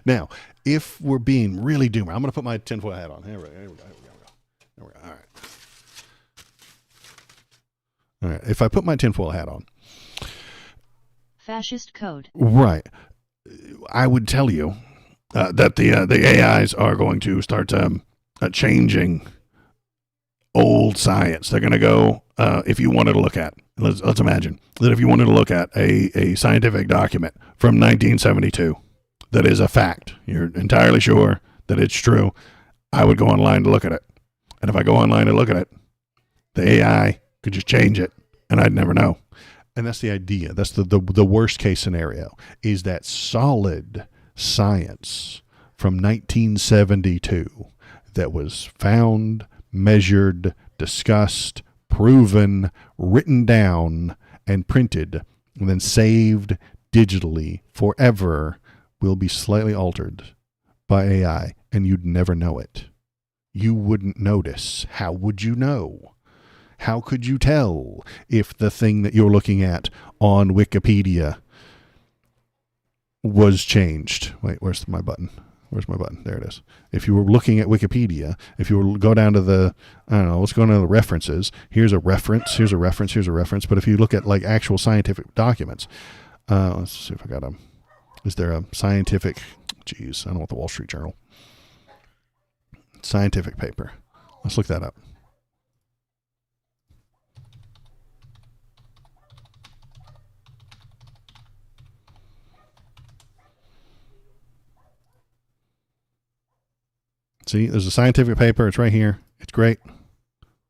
Now, if we're being really doomer, I'm going to put my tinfoil hat on. Here we go. All right. All right. If I put my tinfoil hat on. Fascist code. Right. I would tell you that the AIs are going to start changing old science. They're going to go, if you wanted to look at, let's imagine that if you wanted to look at a scientific document from 1972 that is a fact, you're entirely sure that it's true, I would go online to look at it. And if I go online to look at it, the AI could just change it and I'd never know. And that's the idea. That's the worst case scenario, is that solid science from 1972 that was found, measured, discussed, proven, written down, and printed, and then saved digitally forever, will be slightly altered by AI, and you'd never know it. You wouldn't notice. How would you know? How could you tell if the thing that you're looking at on Wikipedia was changed? Wait, where's my button? Where's my button? There it is. If you were looking at Wikipedia, if you were go down to the, I don't know, let's go down to the references. Here's a reference, here's a reference, here's a reference. But if you look at like actual scientific documents, let's see if I got is there a scientific, geez, I don't want the Wall Street Journal. Scientific paper. Let's look that up. See, there's a scientific paper. It's right here. It's great.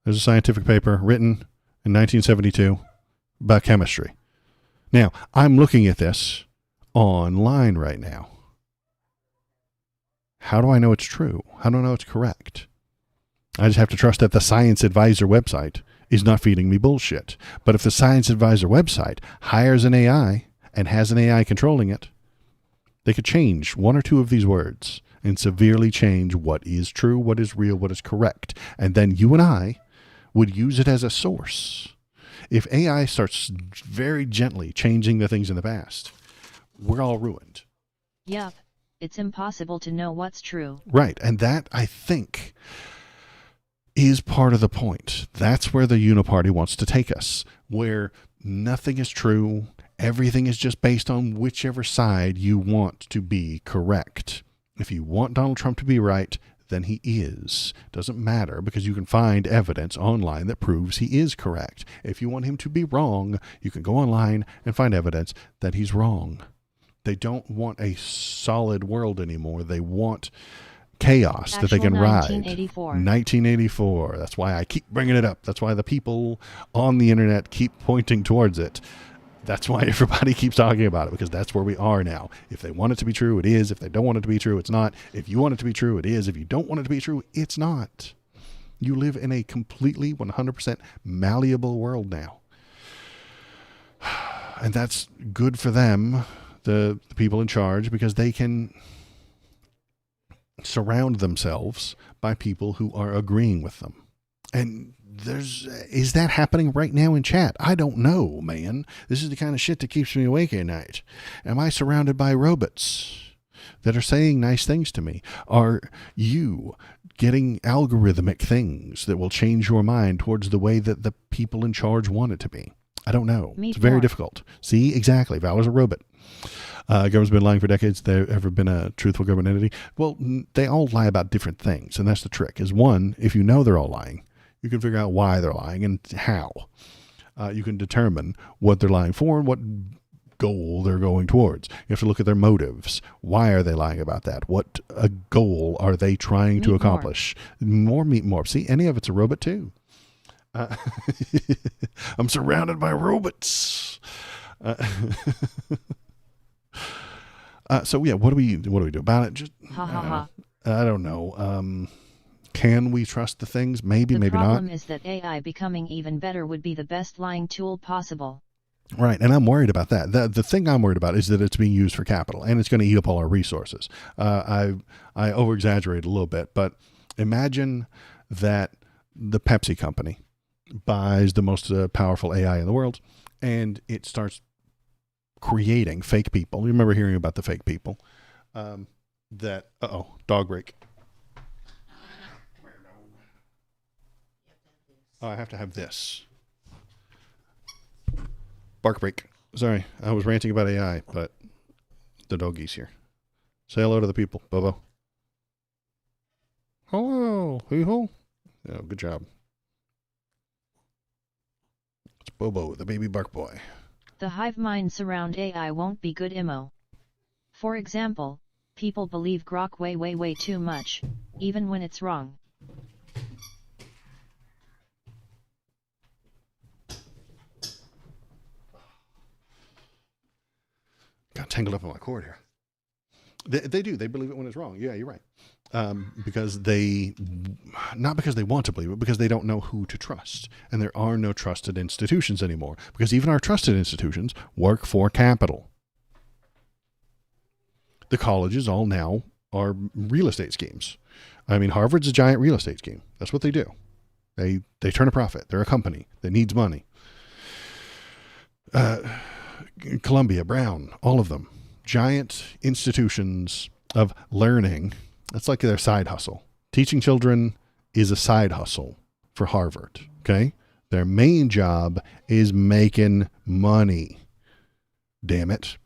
There's a scientific paper written in 1972 about chemistry. Now, I'm looking at this online right now. How do I know it's true? How do I know it's correct? I just have to trust that the Science Advisor website is not feeding me bullshit. But if the Science Advisor website hires an AI and has an AI controlling it, they could change one or two of these words and severely change what is true, what is real, what is correct. And then you and I would use it as a source. If AI starts very gently changing the things in the past, we're all ruined. Yup. It's impossible to know what's true. Right. And that, I think, is part of the point. That's where the Uniparty wants to take us, where nothing is true. Everything is just based on whichever side you want to be correct. If you want Donald Trump to be right, then he is. Doesn't matter, because you can find evidence online that proves he is correct. If you want him to be wrong, you can go online and find evidence that he's wrong. They don't want a solid world anymore. They want chaos that they can ride. 1984. That's why I keep bringing it up. That's why the people on the internet keep pointing towards it. That's why everybody keeps talking about it, because that's where we are now. If they want it to be true, it is. If they don't want it to be true, it's not. If you want it to be true, it is. If you don't want it to be true, it's not. You live in a completely 100% malleable world now. And that's good for them, the people in charge, because they can surround themselves by people who are agreeing with them. And is that happening right now in chat? I don't know, man. This is the kind of shit that keeps me awake at night. Am I surrounded by robots that are saying nice things to me? Are you getting algorithmic things that will change your mind towards the way that the people in charge want it to be? I don't know. It's very difficult. See, exactly. Valor's a robot. Government's been lying for decades. There ever been a truthful government entity? Well, they all lie about different things, and that's the trick. Is one, if you know they're all lying, you can figure out why they're lying and how. You can determine what they're lying for and what goal they're going towards. You have to look at their motives. Why are they lying about that? What goal are they trying to accomplish? More. See, any of it's a robot too. I'm surrounded by robots. So yeah, what do we do about it? Just I don't know. Can we trust the things? Maybe, maybe not. The problem is that AI becoming even better would be the best lying tool possible. Right, and I'm worried about that. The thing I'm worried about is that it's being used for capital, and it's going to eat up all our resources. I over-exaggerate a little bit, but imagine that the Pepsi company buys the most powerful AI in the world, and it starts creating fake people. You remember hearing about the fake people that, dog break. Oh, I have to have this. Bark break. Sorry, I was ranting about AI, but the doggy's here. Say hello to the people, Bobo. Hello, hee-ho. Oh, good job. It's Bobo, the baby bark boy. The hive minds around AI won't be good immo. For example, people believe grok way too much, even when it's wrong. Got tangled up in my cord here. They do. They believe it when it's wrong. Yeah, you're right. Because not because they want to believe it, because they don't know who to trust. And there are no trusted institutions anymore. Because even our trusted institutions work for capital. The colleges all now are real estate schemes. I mean, Harvard's a giant real estate scheme. That's what they do. They turn a profit. They're a company that needs money. Columbia, Brown, all of them. Giant institutions of learning. That's like their side hustle. Teaching children is a side hustle for Harvard. Okay? Their main job is making money. Damn it.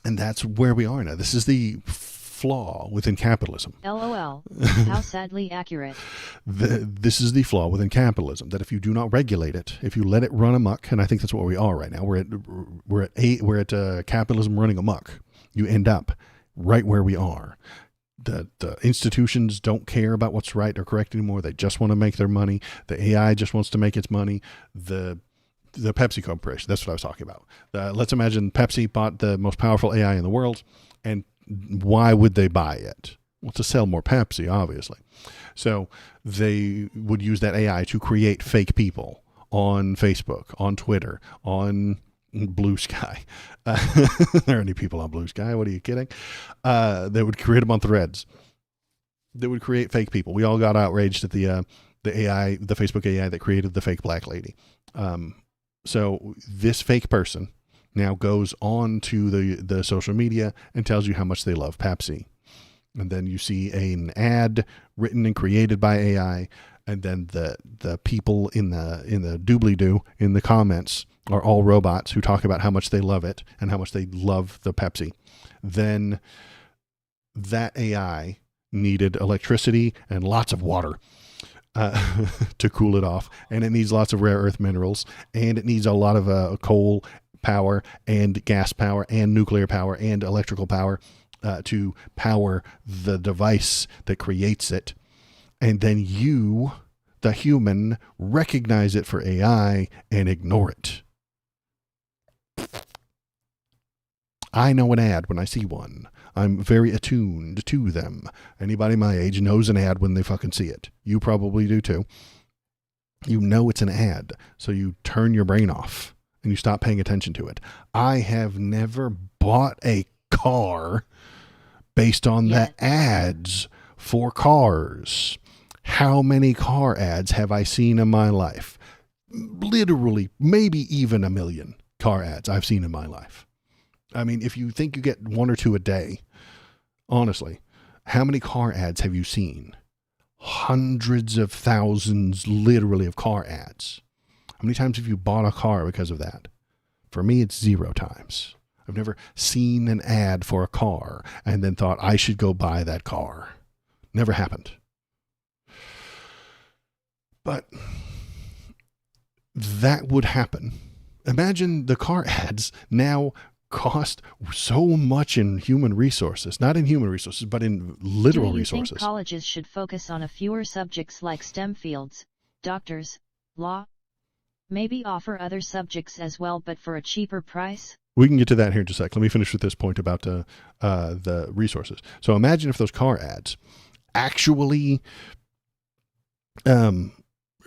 And that's where we are now. This is the flaw within capitalism. LOL. How sadly accurate. This is the flaw within capitalism, that if you do not regulate it, if you let it run amok, and I think that's what we are right now. We're at capitalism running amok. You end up right where we are. The institutions don't care about what's right or correct anymore. They just want to make their money. The AI just wants to make its money. The Pepsi Corporation, that's what I was talking about. Let's imagine Pepsi bought the most powerful AI in the world, and why would they buy it? Well, to sell more Pepsi, obviously. So they would use that AI to create fake people on Facebook, on Twitter, on Blue Sky. There are any people on Blue Sky? What are you kidding? They would create them on Threads. They would create fake people. We all got outraged at the AI, the Facebook AI that created the fake black lady. So this fake person now goes on to the social media and tells you how much they love Pepsi. And then you see an ad written and created by AI, and then the people in the doobly-doo in the comments are all robots who talk about how much they love it and how much they love the Pepsi. Then that AI needed electricity and lots of water to cool it off, and it needs lots of rare earth minerals, and it needs a lot of coal power and gas power and nuclear power and electrical power to power the device that creates it. And then you, the human, recognize it for AI and ignore it. I know an ad when I see one. I'm very attuned to them. Anybody my age knows an ad when they fucking see it. You probably do too. You know it's an ad, so you turn your brain off and you stop paying attention to it. I have never bought a car based on the ads for cars. How many car ads have I seen in my life? Literally, maybe even 1 million car ads I've seen in my life. I mean, if you think you get 1 or 2 a day, honestly, how many car ads have you seen? Hundreds of thousands, literally, of car ads. How many times have you bought a car because of that? For me, it's 0 times. I've never seen an ad for a car and then thought I should go buy that car. Never happened. But that would happen. Imagine the car ads now cost so much in human resources, not in human resources, but in literal resources. Do you think colleges should focus on a fewer subjects like STEM fields, doctors, law? Maybe offer other subjects as well, but for a cheaper price? We can get to that here in just a sec. Let me finish with this point about the resources. So imagine if those car ads actually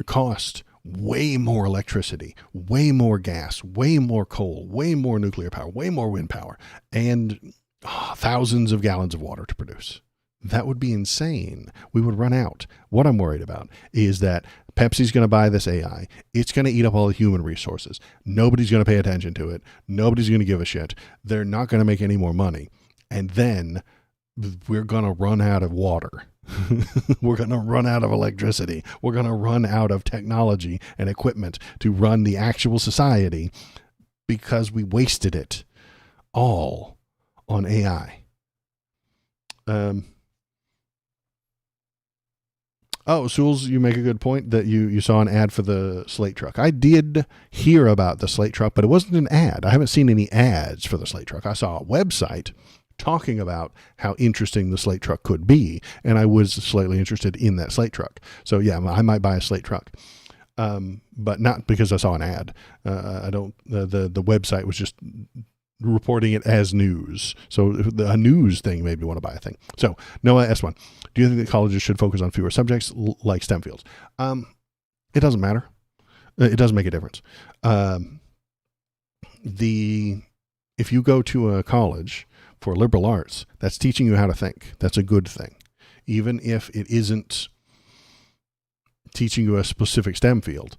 cost way more electricity, way more gas, way more coal, way more nuclear power, way more wind power, and thousands of gallons of water to produce. That would be insane. We would run out. What I'm worried about is that Pepsi's going to buy this AI. It's going to eat up all the human resources. Nobody's going to pay attention to it. Nobody's going to give a shit. They're not going to make any more money. And then we're going to run out of water. We're going to run out of electricity. We're going to run out of technology and equipment to run the actual society because we wasted it all on AI. Oh, Sewells, you make a good point that you saw an ad for the Slate truck. I did hear about the Slate truck, but it wasn't an ad. I haven't seen any ads for the Slate truck. I saw a website talking about how interesting the Slate truck could be, and I was slightly interested in that Slate truck. So yeah, I might buy a Slate truck, but not because I saw an ad. I don't. The website was just reporting it as news. So a news thing made me want to buy a thing. So Noah S1, do you think that colleges should focus on fewer subjects like STEM fields? It doesn't matter. It doesn't make a difference. If you go to a college for liberal arts, that's teaching you how to think. That's a good thing. Even if it isn't teaching you a specific STEM field,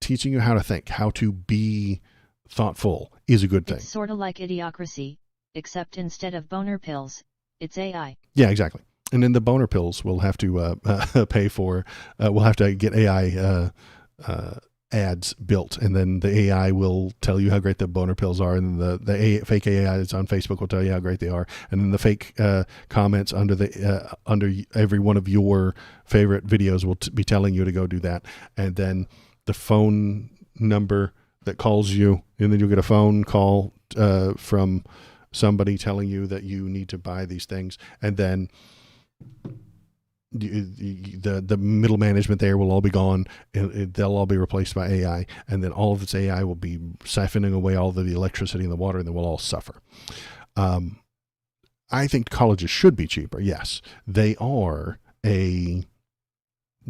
teaching you how to think, how to be thoughtful is a good thing. It's sort of like Idiocracy, except instead of boner pills, it's AI. Yeah, exactly. And then the boner pills will have to pay for, we'll have to get AI ads built, and then the AI will tell you how great the boner pills are, and the fake AI that's on Facebook will tell you how great they are, and then the fake comments under every one of your favorite videos will be telling you to go do that, and then the phone number that calls you, and then you'll get a phone call from somebody telling you that you need to buy these things, and then the middle management there will all be gone, and they'll all be replaced by AI, and then all of this AI will be siphoning away all the electricity and the water, and then we'll all suffer. I think colleges should be cheaper. Yes, they're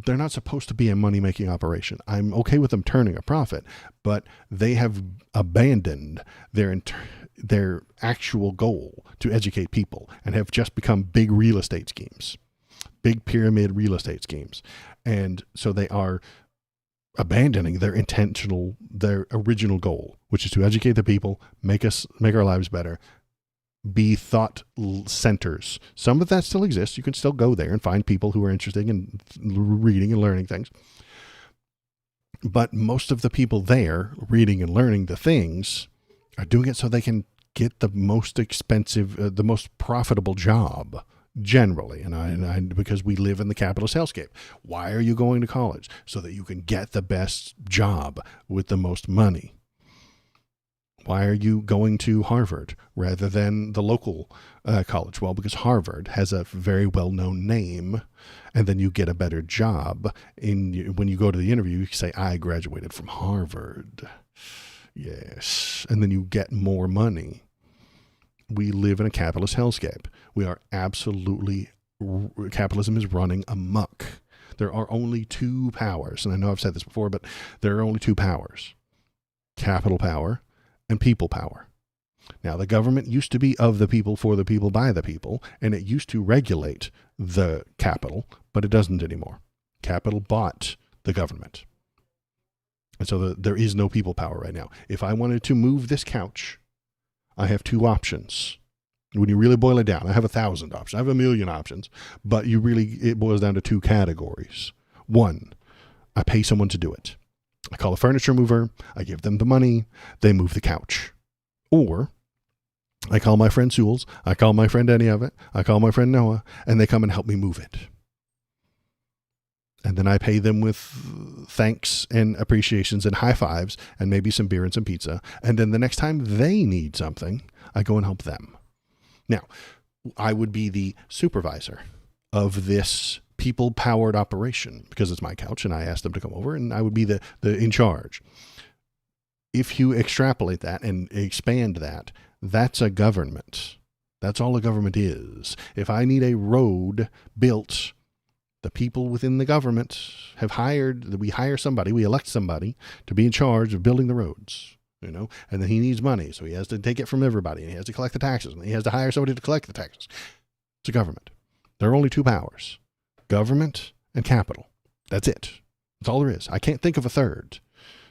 not supposed to be a money-making operation. I'm okay with them turning a profit, but they have abandoned their actual goal to educate people and have just become big real estate schemes. Big pyramid real estate schemes. And so they are abandoning their original goal, which is to educate the people, make our lives better, be thought centers. Some of that still exists. You can still go there and find people who are interested in reading and learning things. But most of the people there reading and learning the things are doing it so they can get the most expensive, the most profitable job. Generally, and I because we live in the capitalist hellscape. Why are you going to college? So that you can get the best job with the most money. Why are you going to Harvard rather than the local college? Well, because Harvard has a very well-known name, and then you get a better job. When you go to the interview, you say, I graduated from Harvard. Yes. And then you get more money. We live in a capitalist hellscape. We are capitalism is running amok. There are only two powers, and I know I've said this before, but there are only two powers: capital power and people power. Now, the government used to be of the people, for the people, by the people, and it used to regulate the capital, but it doesn't anymore. Capital bought the government. And so there is no people power right now. If I wanted to move this couch, I have two options. When you really boil it down, I have 1,000 options. I have 1,000,000 options, but it boils down to two categories. One, I pay someone to do it. I call a furniture mover. I give them the money. They move the couch. Or I call my friend Sewells. I call my friend Any of it. I call my friend Noah, and they come and help me move it. And then I pay them with thanks and appreciations and high fives and maybe some beer and some pizza. And then the next time they need something, I go and help them. Now, I would be the supervisor of this people-powered operation because it's my couch and I asked them to come over, and I would be the in charge. If you extrapolate that and expand that, that's a government. That's all a government is. If I need a road built, the people within the government we hire somebody, we elect somebody to be in charge of building the roads, and then he needs money. So he has to take it from everybody, and he has to collect the taxes, and he has to hire somebody to collect the taxes. It's a government. There are only two powers: government and capital. That's it. That's all there is. I can't think of a third.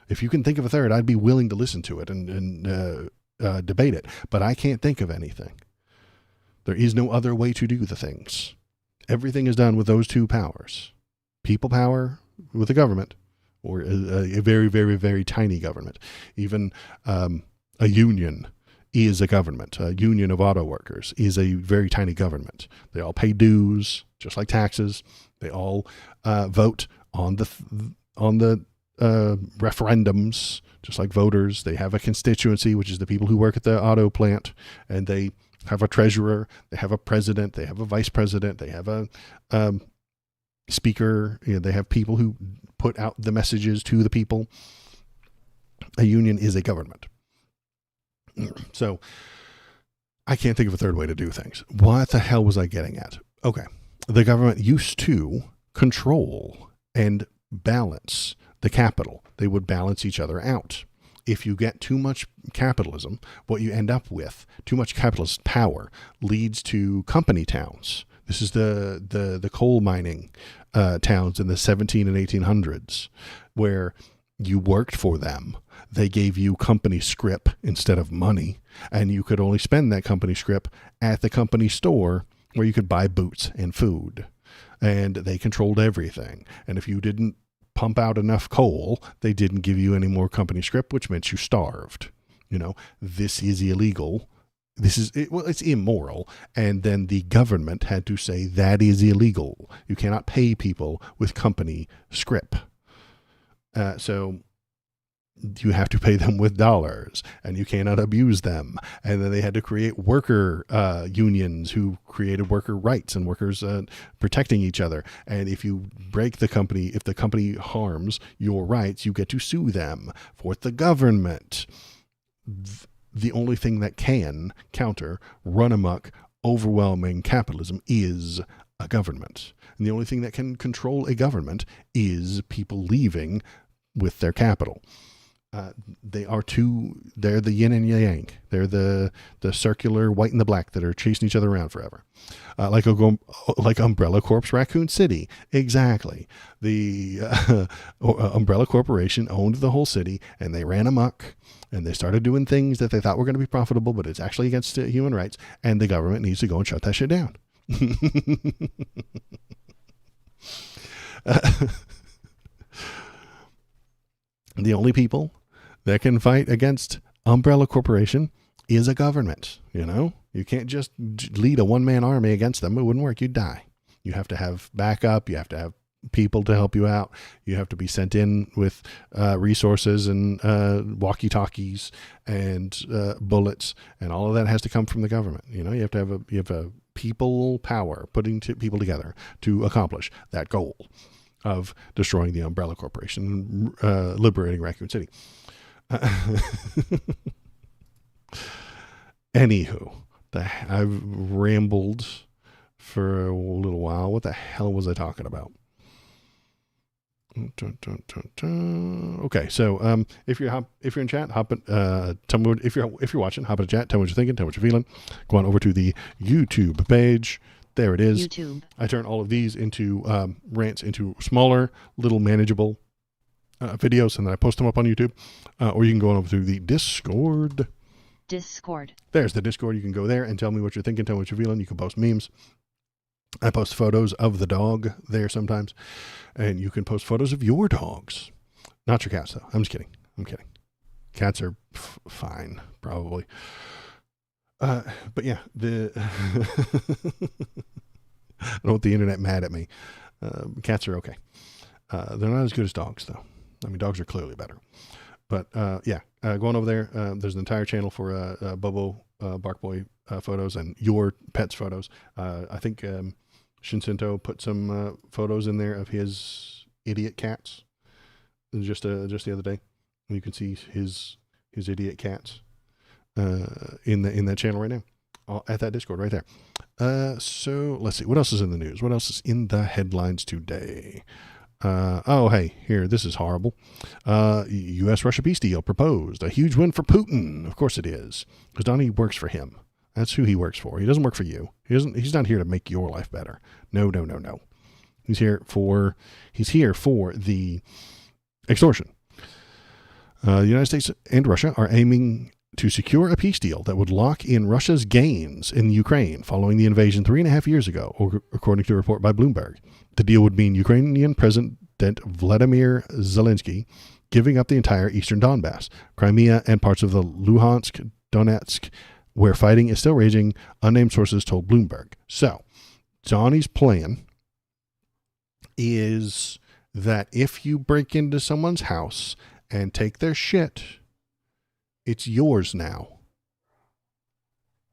If you can think of a third, I'd be willing to listen to it and debate it. But I can't think of anything. There is no other way to do the things. Everything is done with those two powers. People power with the government, or a very, very, very tiny government. Even a union is a government. A union of auto workers is a very tiny government. They all pay dues, just like taxes. They all vote on the referendums, just like voters. They have a constituency, which is the people who work at the auto plant, and they have a treasurer, they have a president, they have a vice president, they have a speaker. They have people who put out the messages to the people. A union is a government. So I can't think of a third way to do things. What the hell was I getting at? Okay. The government used to control and balance the capital. They would balance each other out. If you get too much capitalism, what you end up with, too much capitalist power, leads to company towns. This is the coal mining towns in the 17 and 1800s, where you worked for them. They gave you company scrip instead of money, and you could only spend that company scrip at the company store where you could buy boots and food. And they controlled everything. And if you didn't pump out enough coal, they didn't give you any more company scrip, which meant you starved. This is illegal. It's immoral. And then the government had to say that is illegal. You cannot pay people with company scrip. So you have to pay them with dollars, and you cannot abuse them. And then they had to create worker unions who created worker rights and workers protecting each other. And if you break the company, if the company harms your rights, you get to sue them. Fourth, the government. The only thing that can counter run amok, overwhelming capitalism is a government. And the only thing that can control a government is people leaving with their capital. They're the yin and yang. They're the circular white and the black that are chasing each other around forever. Like Umbrella Corp's Raccoon City. Exactly. The Umbrella Corporation owned the whole city, and they ran amok, and they started doing things that they thought were going to be profitable, but it's actually against human rights, and the government needs to go and shut that shit down. The only people that can fight against Umbrella Corporation is a government. You can't just lead a one-man army against them. It wouldn't work. You'd die. You have to have backup. You have to have people to help you out. You have to be sent in with resources and walkie-talkies and bullets, and all of that has to come from the government. You have to have a people power, putting people together to accomplish that goal of destroying the Umbrella Corporation and liberating Raccoon City. Anywho, I've rambled for a little while. What the hell was I talking about? Okay, so if you're in chat, hop in. Tell me if you're watching, hop in chat. Tell me what you're thinking. Tell me what you're feeling. Go on over to the YouTube page. There it is. YouTube. I turn all of these into rants into smaller, little manageable videos, and then I post them up on YouTube. Or you can go on over to the Discord. There's the Discord. You can go there and tell me what you're thinking, tell me what you're feeling. You can post memes. I post photos of the dog there sometimes. And you can post photos of your dogs. Not your cats, though. I'm just kidding. Cats are fine, probably. But yeah, I don't want the internet mad at me. Cats are okay. They're not as good as dogs, though. Dogs are clearly better. But going over there, there's an entire channel for Bobo Bark Boy photos and your pet's photos. I think Shinsinto put some photos in there of his idiot cats just the other day. You can see his idiot cats in that channel right now, at that Discord right there. So let's see, what else is in the news? What else is in the headlines today? Hey, here, this is horrible. U.S.-Russia peace deal proposed. A huge win for Putin. Of course it is, because Donnie works for him. That's who he works for. He doesn't work for you. He's not here to make your life better. No. He's here for the extortion. The United States and Russia are aiming to secure a peace deal that would lock in Russia's gains in Ukraine following the invasion 3.5 years ago, according to a report by Bloomberg. The deal would mean Ukrainian President Vladimir Zelensky giving up the entire eastern Donbass, Crimea, and parts of the Luhansk, Donetsk, where fighting is still raging, unnamed sources told Bloomberg. So, Donnie's plan is that if you break into someone's house and take their shit, it's yours now.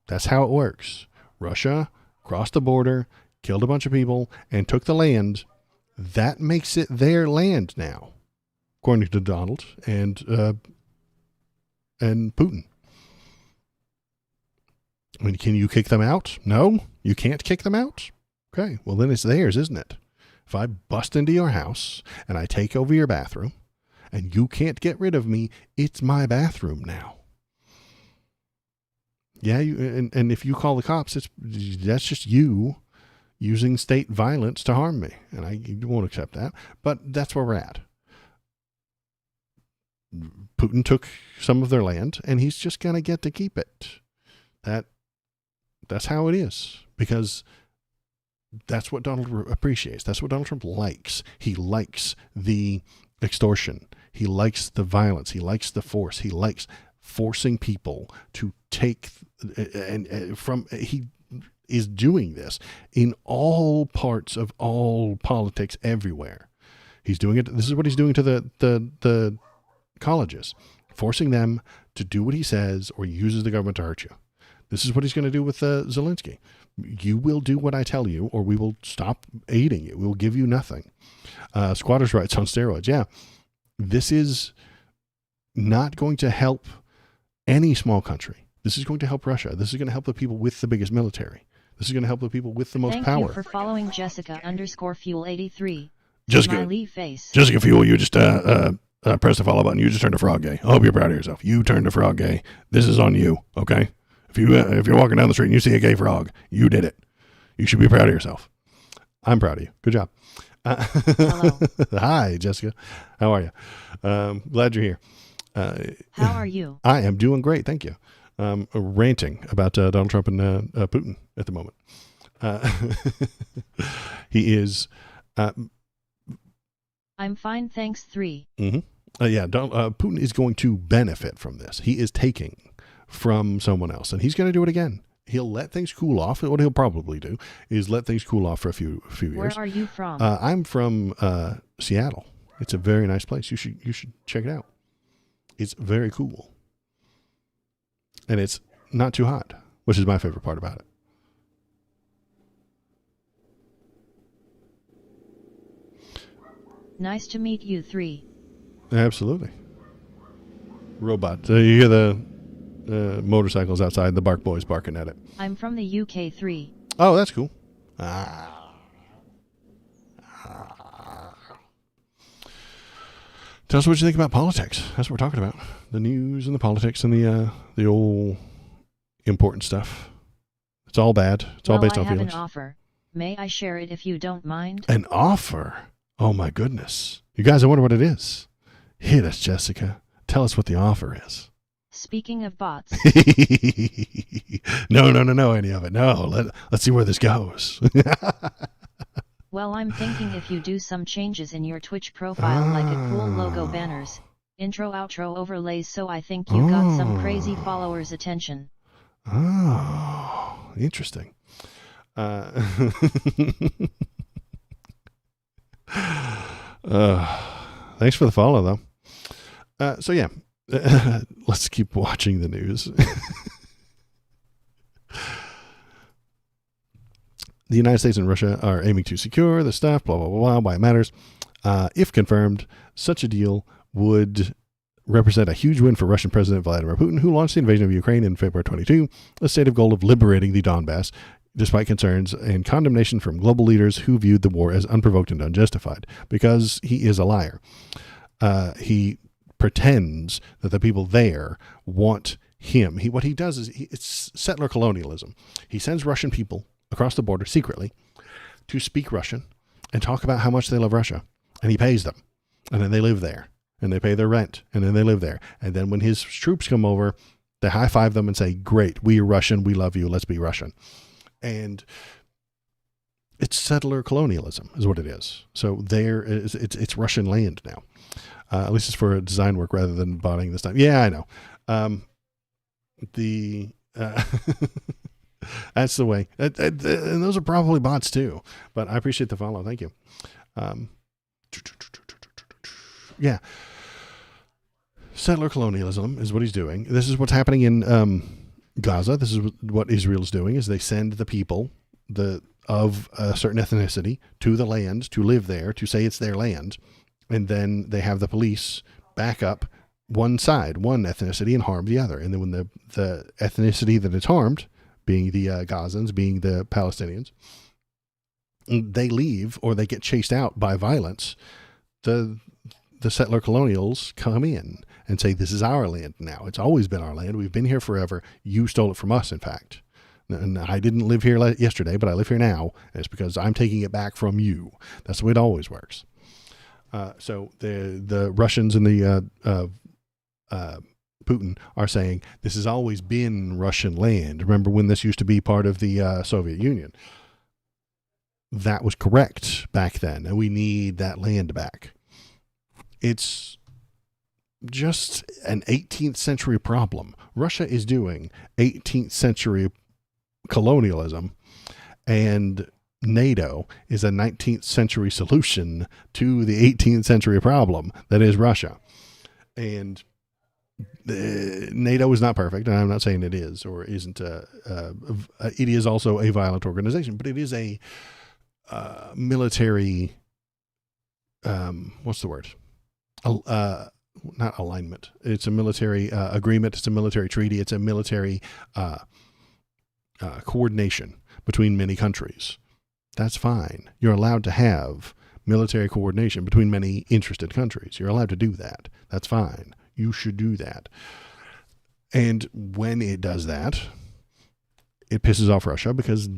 That's how it works. Russia crossed the border, killed a bunch of people, and took the land. That makes it their land now, according to Donald and Putin. I mean, can you kick them out? No, you can't kick them out. Okay, well then it's theirs, isn't it? If I bust into your house and I take over your bathroom and you can't get rid of me, it's my bathroom now. Yeah, and if you call the cops, that's just you using state violence to harm me, and I won't accept that. But that's where we're at. Putin took some of their land, and he's just going to get to keep it. That's how it is, because that's what Donald appreciates. That's what Donald Trump likes. He likes the extortion. He likes the violence. He likes the force. He likes forcing people to take he is doing this in all parts of all politics everywhere. He's doing it. This is what he's doing to the colleges, forcing them to do what he says or he uses the government to hurt you. This is what he's going to do with Zelensky. You will do what I tell you, or we will stop aiding you. We will give you nothing. Squatters' rights on steroids. Yeah, this is not going to help any small country. This is going to help Russia. This is going to help the people with the biggest military. This is going to help the people with the most power. Thank you for following Jessica_Fuel83. Jessica Fuel, you just press the follow button. You just turned a frog gay. I hope you're proud of yourself. You turned a frog gay. This is on you, okay? If you're walking down the street and you see a gay frog, you did it. You should be proud of yourself. I'm proud of you. Good job. Hello. Hi, Jessica. How are you? Glad you're here. How are you? I am doing great. Thank you. Ranting about Donald Trump and Putin at the moment. He is. I'm fine, thanks. 3. Mm-hmm. Putin is going to benefit from this. He is taking from someone else, and he's going to do it again. He'll let things cool off. What he'll probably do is let things cool off for a few years. Where are you from? I'm from Seattle. It's a very nice place. You should check it out. It's very cool. And it's not too hot, which is my favorite part about it. Nice to meet you. 3. Absolutely. Robot. You hear the motorcycles outside, the bark boys barking at it. I'm from the UK. 3. Oh, that's cool. Tell us what you think about politics. That's what we're talking about. The news and the politics and the old important stuff. It's all bad. It's all based on feelings. I have an offer. May I share it if you don't mind? An offer? Oh my goodness. You guys, I wonder what it is. Hit us, Jessica. Tell us what the offer is. Speaking of bots. No, any of it. No, let's see where this goes. Well, I'm thinking if you do some changes in your Twitch profile, like a cool logo, banners, intro, outro overlays, so I think you got some crazy followers' attention. Oh, interesting. Thanks for the follow, though. So yeah, let's keep watching the news. The United States and Russia are aiming to secure the stuff, blah, blah, blah, blah, why it matters. If confirmed, such a deal would represent a huge win for Russian President Vladimir Putin, who launched the invasion of Ukraine in February 22, a stated goal of liberating the Donbass, despite concerns and condemnation from global leaders who viewed the war as unprovoked and unjustified, because he is a liar. He pretends that the people there want him. What he does is it's settler colonialism. He sends Russian people across the border secretly to speak Russian and talk about how much they love Russia. And he pays them. And then they live there. And they pay their rent. And then they live there. And then when his troops come over, they high-five them and say, great, we are Russian, we love you, let's be Russian. And it's settler colonialism is what it is. So it's Russian land now. At least it's for design work rather than buying this time. Yeah, I know. That's the way. And those are probably bots too. But I appreciate the follow. Thank you. Yeah. Settler colonialism is what he's doing. This is what's happening in Gaza. This is what Israel is doing, is they send the people of a certain ethnicity to the land to live there, to say it's their land. And then they have the police back up one side, one ethnicity, and harm the other. And then when the ethnicity that is harmed, being the Gazans, being the Palestinians, they leave or they get chased out by violence, the settler colonials come in and say, this is our land now. It's always been our land. We've been here forever. You stole it from us, in fact. And I didn't live here yesterday, but I live here now. And it's because I'm taking it back from you. That's the way it always works. So the Russians and the Putin are saying this has always been Russian land. Remember when this used to be part of the Soviet Union? That was correct back then, and we need that land back. It's just an 18th century problem. Russia is doing 18th century colonialism, and NATO is a 19th century solution to the 18th century problem that is Russia. And NATO is not perfect, and I'm not saying it is or isn't. It is also a violent organization, but it is a military. What's the word? Not alignment. It's a military agreement. It's a military treaty. It's a military coordination between many countries. That's fine. You're allowed to have military coordination between many interested countries. You're allowed to do that. That's fine. You should do that. And when it does that, it pisses off Russia because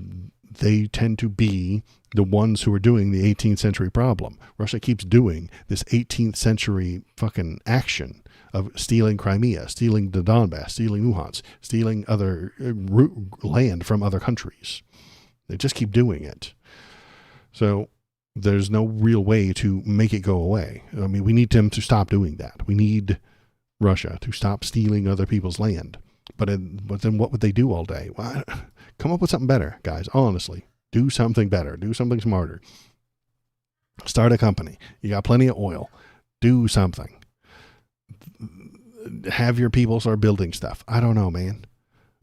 they tend to be the ones who are doing the 18th century problem. Russia keeps doing this 18th century fucking action of stealing Crimea, stealing the Donbass, stealing Luhansk, stealing other land from other countries. They just keep doing it. So there's no real way to make it go away. I mean, we need them to stop doing that. We need Russia to stop stealing other people's land. But then what would they do all day? Well, come up with something better, guys. Honestly, do something better. Do something smarter. Start a company. You got plenty of oil. Do something. Have your people start building stuff. I don't know, man.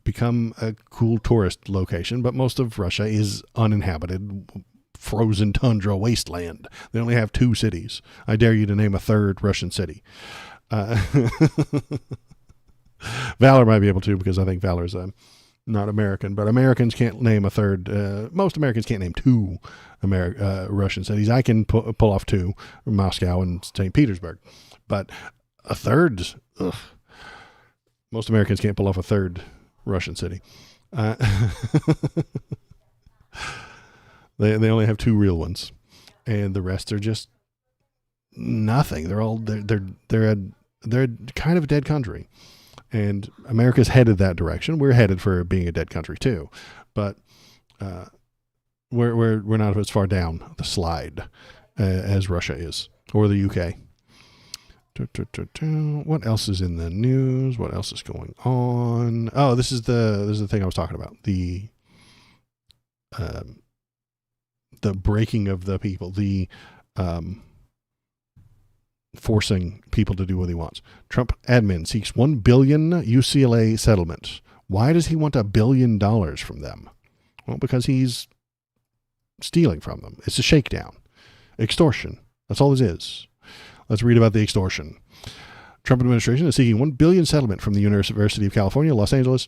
Become a cool tourist location, but most of Russia is uninhabited, frozen tundra wasteland. They only have 2 cities. I dare you to name a third Russian city. Valor might be able to, because I think Valor's not American, but Americans can't name a third. Most Americans can't name 2 Russian cities. I can pull off 2, Moscow and St. Petersburg, but a third, most Americans can't pull off a third Russian city. They only have 2 real ones, and the rest are just nothing. They're kind of a dead country, and America's headed that direction. We're headed for being a dead country too, but we're not as far down the slide as Russia is, or the UK. What else is in the news? What else is going on? Oh, this is the thing I was talking about. The breaking of the people, the forcing people to do what he wants. Trump admin seeks $1 billion UCLA settlement. Why does he want $1 billion from them? Well, because he's stealing from them. It's a shakedown. Extortion. That's all this is. Let's read about the extortion. Trump administration is seeking $1 billion settlement from the University of California, Los Angeles,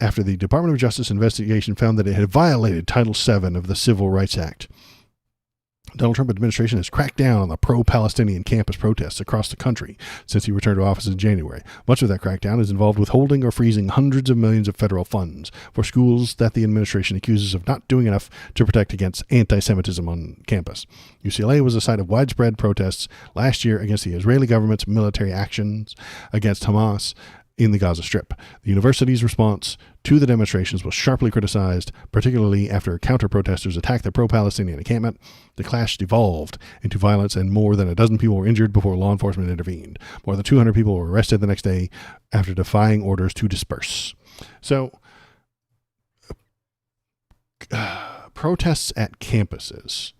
after the Department of Justice investigation found that it had violated Title VII of the Civil Rights Act. Donald Trump administration has cracked down on the pro-Palestinian campus protests across the country since he returned to office in January. Much of that crackdown is involved withholding or freezing hundreds of millions of federal funds for schools that the administration accuses of not doing enough to protect against anti-Semitism on campus. UCLA was the site of widespread protests last year against the Israeli government's military actions against Hamas in the Gaza Strip. The university's response to the demonstrations was sharply criticized, particularly after counter-protesters attacked the pro-Palestinian encampment. The clash devolved into violence, and more than a dozen people were injured before law enforcement intervened. More than 200 people were arrested the next day after defying orders to disperse. So, protests at campuses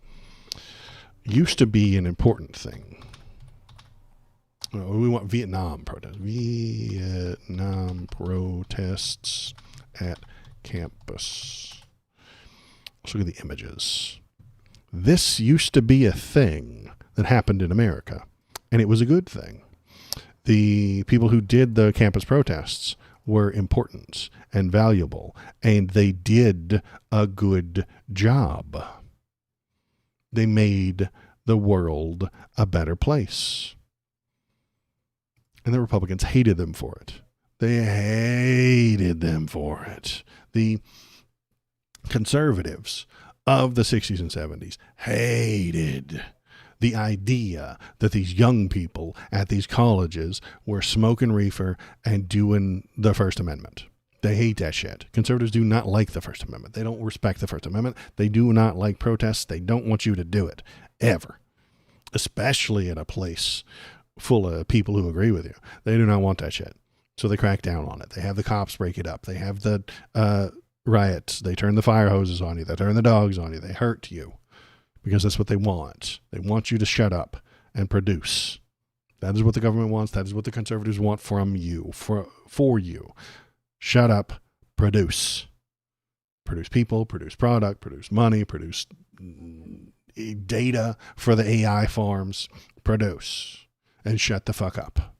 used to be an important thing. We want Vietnam protests. Vietnam protests at campus. Let's look at the images. This used to be a thing that happened in America, and it was a good thing. The people who did the campus protests were important and valuable, and they did a good job. They made the world a better place. And the Republicans hated them for it. They hated them for it. The conservatives of the 60s and 70s hated the idea that these young people at these colleges were smoking reefer and doing the First Amendment. They hate that shit. Conservatives do not like the First Amendment. They don't respect the First Amendment. They do not like protests. They don't want you to do it, ever. Especially in a place full of people who agree with you. They do not want that shit. So they crack down on it. They have the cops break it up. They have the riots. They turn the fire hoses on you. They turn the dogs on you. They hurt you because that's what they want. They want you to shut up and produce. That is what the government wants. That is what the conservatives want from you, for you. Shut up, produce. Produce people, produce product, produce money, produce data for the AI farms. Produce. And shut the fuck up.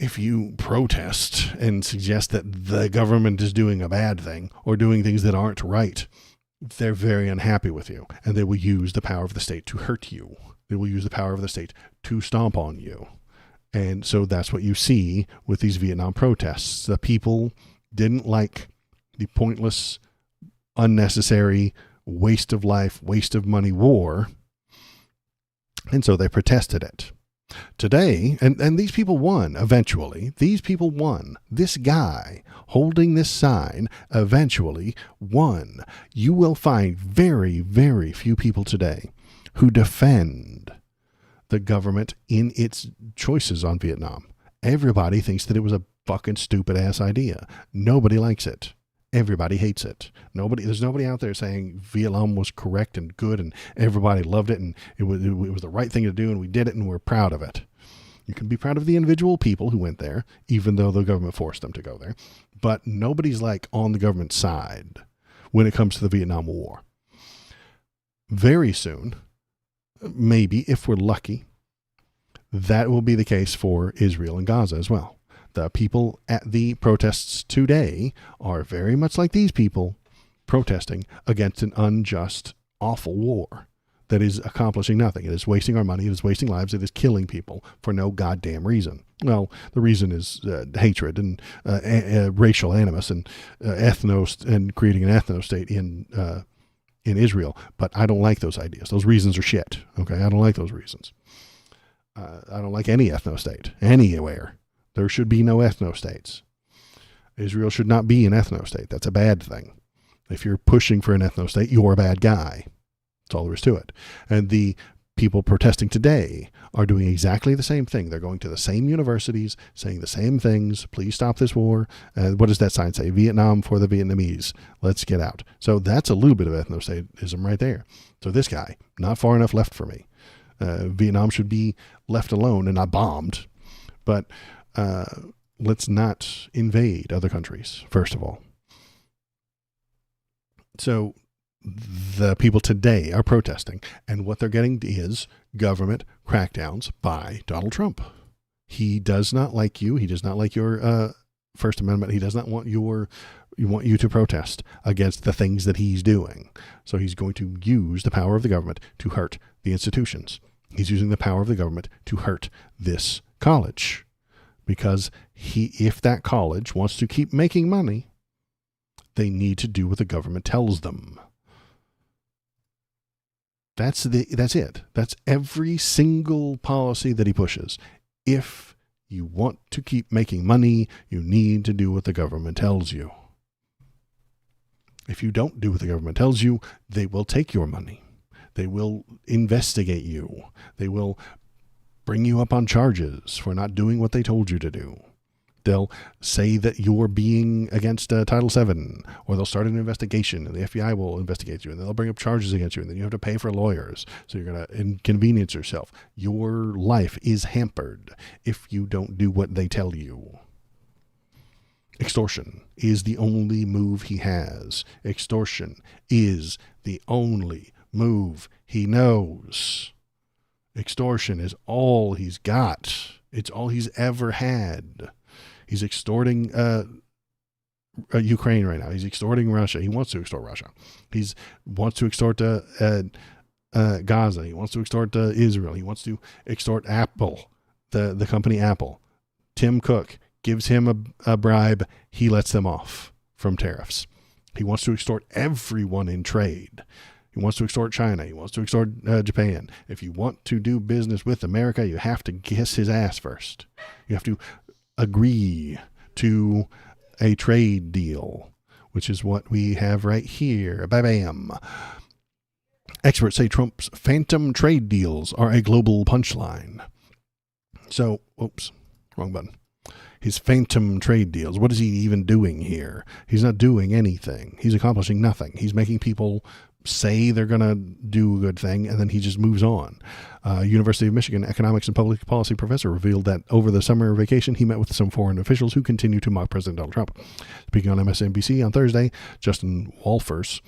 If you protest and suggest that the government is doing a bad thing or doing things that aren't right, they're very unhappy with you, and they will use the power of the state to hurt you. They will use the power of the state to stomp on you. And so that's what you see with these Vietnam protests. The people didn't like the pointless, unnecessary, waste of life, waste of money war, and so they protested it. Today, and these people won eventually. These people won. This guy holding this sign eventually won. You will find very, very few people today who defend the government in its choices on Vietnam. Everybody thinks that it was a fucking stupid ass idea. Nobody likes it. Everybody hates it. There's nobody out there saying Vietnam was correct and good and everybody loved it and it was the right thing to do and we did it and we're proud of it. You can be proud of the individual people who went there, even though the government forced them to go there. But nobody's like on the government's side when it comes to the Vietnam War. Very soon, maybe if we're lucky, that will be the case for Israel and Gaza as well. The people at the protests today are very much like these people protesting against an unjust, awful war that is accomplishing nothing. It is wasting our money. It is wasting lives. It is killing people for no goddamn reason. Well, the reason is hatred and racial animus and and creating an ethno state in Israel. But I don't like those ideas. Those reasons are shit. Okay, I don't like those reasons. I don't like any ethno state anywhere. There should be no ethno states. Israel should not be an ethno state. That's a bad thing. If you're pushing for an ethno state, you're a bad guy. That's all there is to it. And the people protesting today are doing exactly the same thing. They're going to the same universities, saying the same things. Please stop this war. What does that sign say? Vietnam for the Vietnamese. Let's get out. So that's a little bit of ethno-statism right there. So this guy, not far enough left for me. Vietnam should be left alone and not bombed. But let's not invade other countries, first of all. So the people today are protesting, and what they're getting is government crackdowns by Donald Trump. He does not like you. He does not like your First Amendment. He does not want your want you to protest against the things that he's doing. So he's going to use the power of the government to hurt the institutions. He's using the power of the government to hurt this college. Because if that college wants to keep making money, they need to do what the government tells them. That's it. That's every single policy that he pushes. If you want to keep making money, you need to do what the government tells you. If you don't do what the government tells you, they will take your money. They will investigate you. They will bring you up on charges for not doing what they told you to do. They'll say that you're being against Title VII, or they'll start an investigation, and the FBI will investigate you, and they'll bring up charges against you, and then you have to pay for lawyers. So you're going to inconvenience yourself. Your life is hampered if you don't do what they tell you. Extortion is the only move he has. Extortion is the only move he knows. Extortion is all he's got. It's all he's ever had. He's extorting Ukraine right now. He's extorting Russia. He wants to extort Russia. He wants to extort Gaza. He wants to extort Israel. He wants to extort Apple, the company Apple. Tim Cook gives him a bribe. He lets them off from tariffs. He wants to extort everyone in trade. He wants to extort China. He wants to extort Japan. If you want to do business with America, you have to kiss his ass first. You have to agree to a trade deal, which is what we have right here. Bam. Experts say Trump's phantom trade deals are a global punchline. So, oops, wrong button. His phantom trade deals. What is he even doing here? He's not doing anything. He's accomplishing nothing. He's making people say they're going to do a good thing, and then he just moves on. University of Michigan economics and public policy professor revealed that over the summer vacation, he met with some foreign officials who continue to mock President Donald Trump. Speaking on MSNBC on Thursday, Justin Wolfers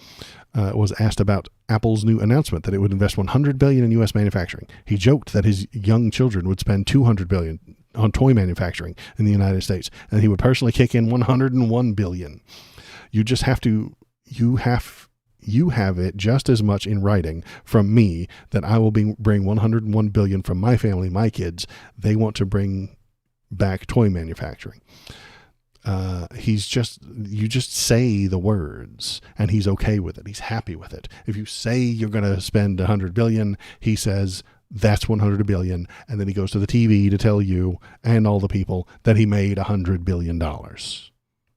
was asked about Apple's new announcement that it would invest $100 billion in U.S. manufacturing. He joked that his young children would spend $200 billion on toy manufacturing in the United States, and he would personally kick in $101 billion. You just have to, you have it just as much in writing from me that I will bring $101 billion from my family, my kids. They want to bring back toy manufacturing. You just say the words and he's okay with it. He's happy with it. If you say you're going to spend $100 billion, he says that's $100 billion. And then he goes to the TV to tell you and all the people that he made $100 billion.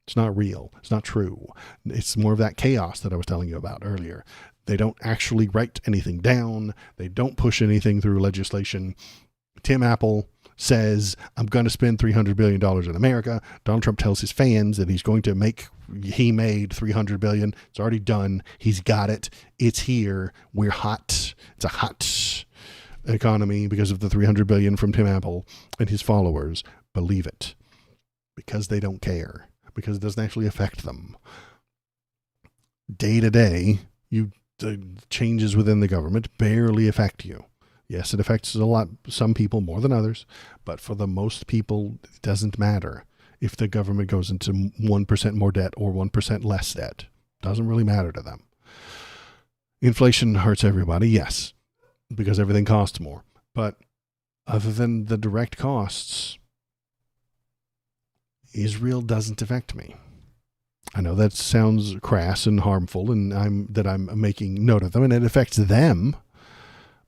It's not real. It's not true. It's more of that chaos that I was telling you about earlier. They don't actually write anything down. They don't push anything through legislation. Tim Apple says, I'm going to spend $300 billion in America. Donald Trump tells his fans that he made $300 billion. It's already done. He's got it. It's here. We're hot. It's a hot economy because of the $300 billion from Tim Apple, and his followers believe it because they don't care, because it doesn't actually affect them. Day to day, the changes within the government barely affect you. Yes, it affects some people more than others, but for the most people, it doesn't matter if the government goes into 1% more debt or 1% less debt. It doesn't really matter to them. Inflation hurts everybody, yes, because everything costs more. But other than the direct costs, Israel doesn't affect me. I know that sounds crass and harmful, and I'm making note of them, and it affects them.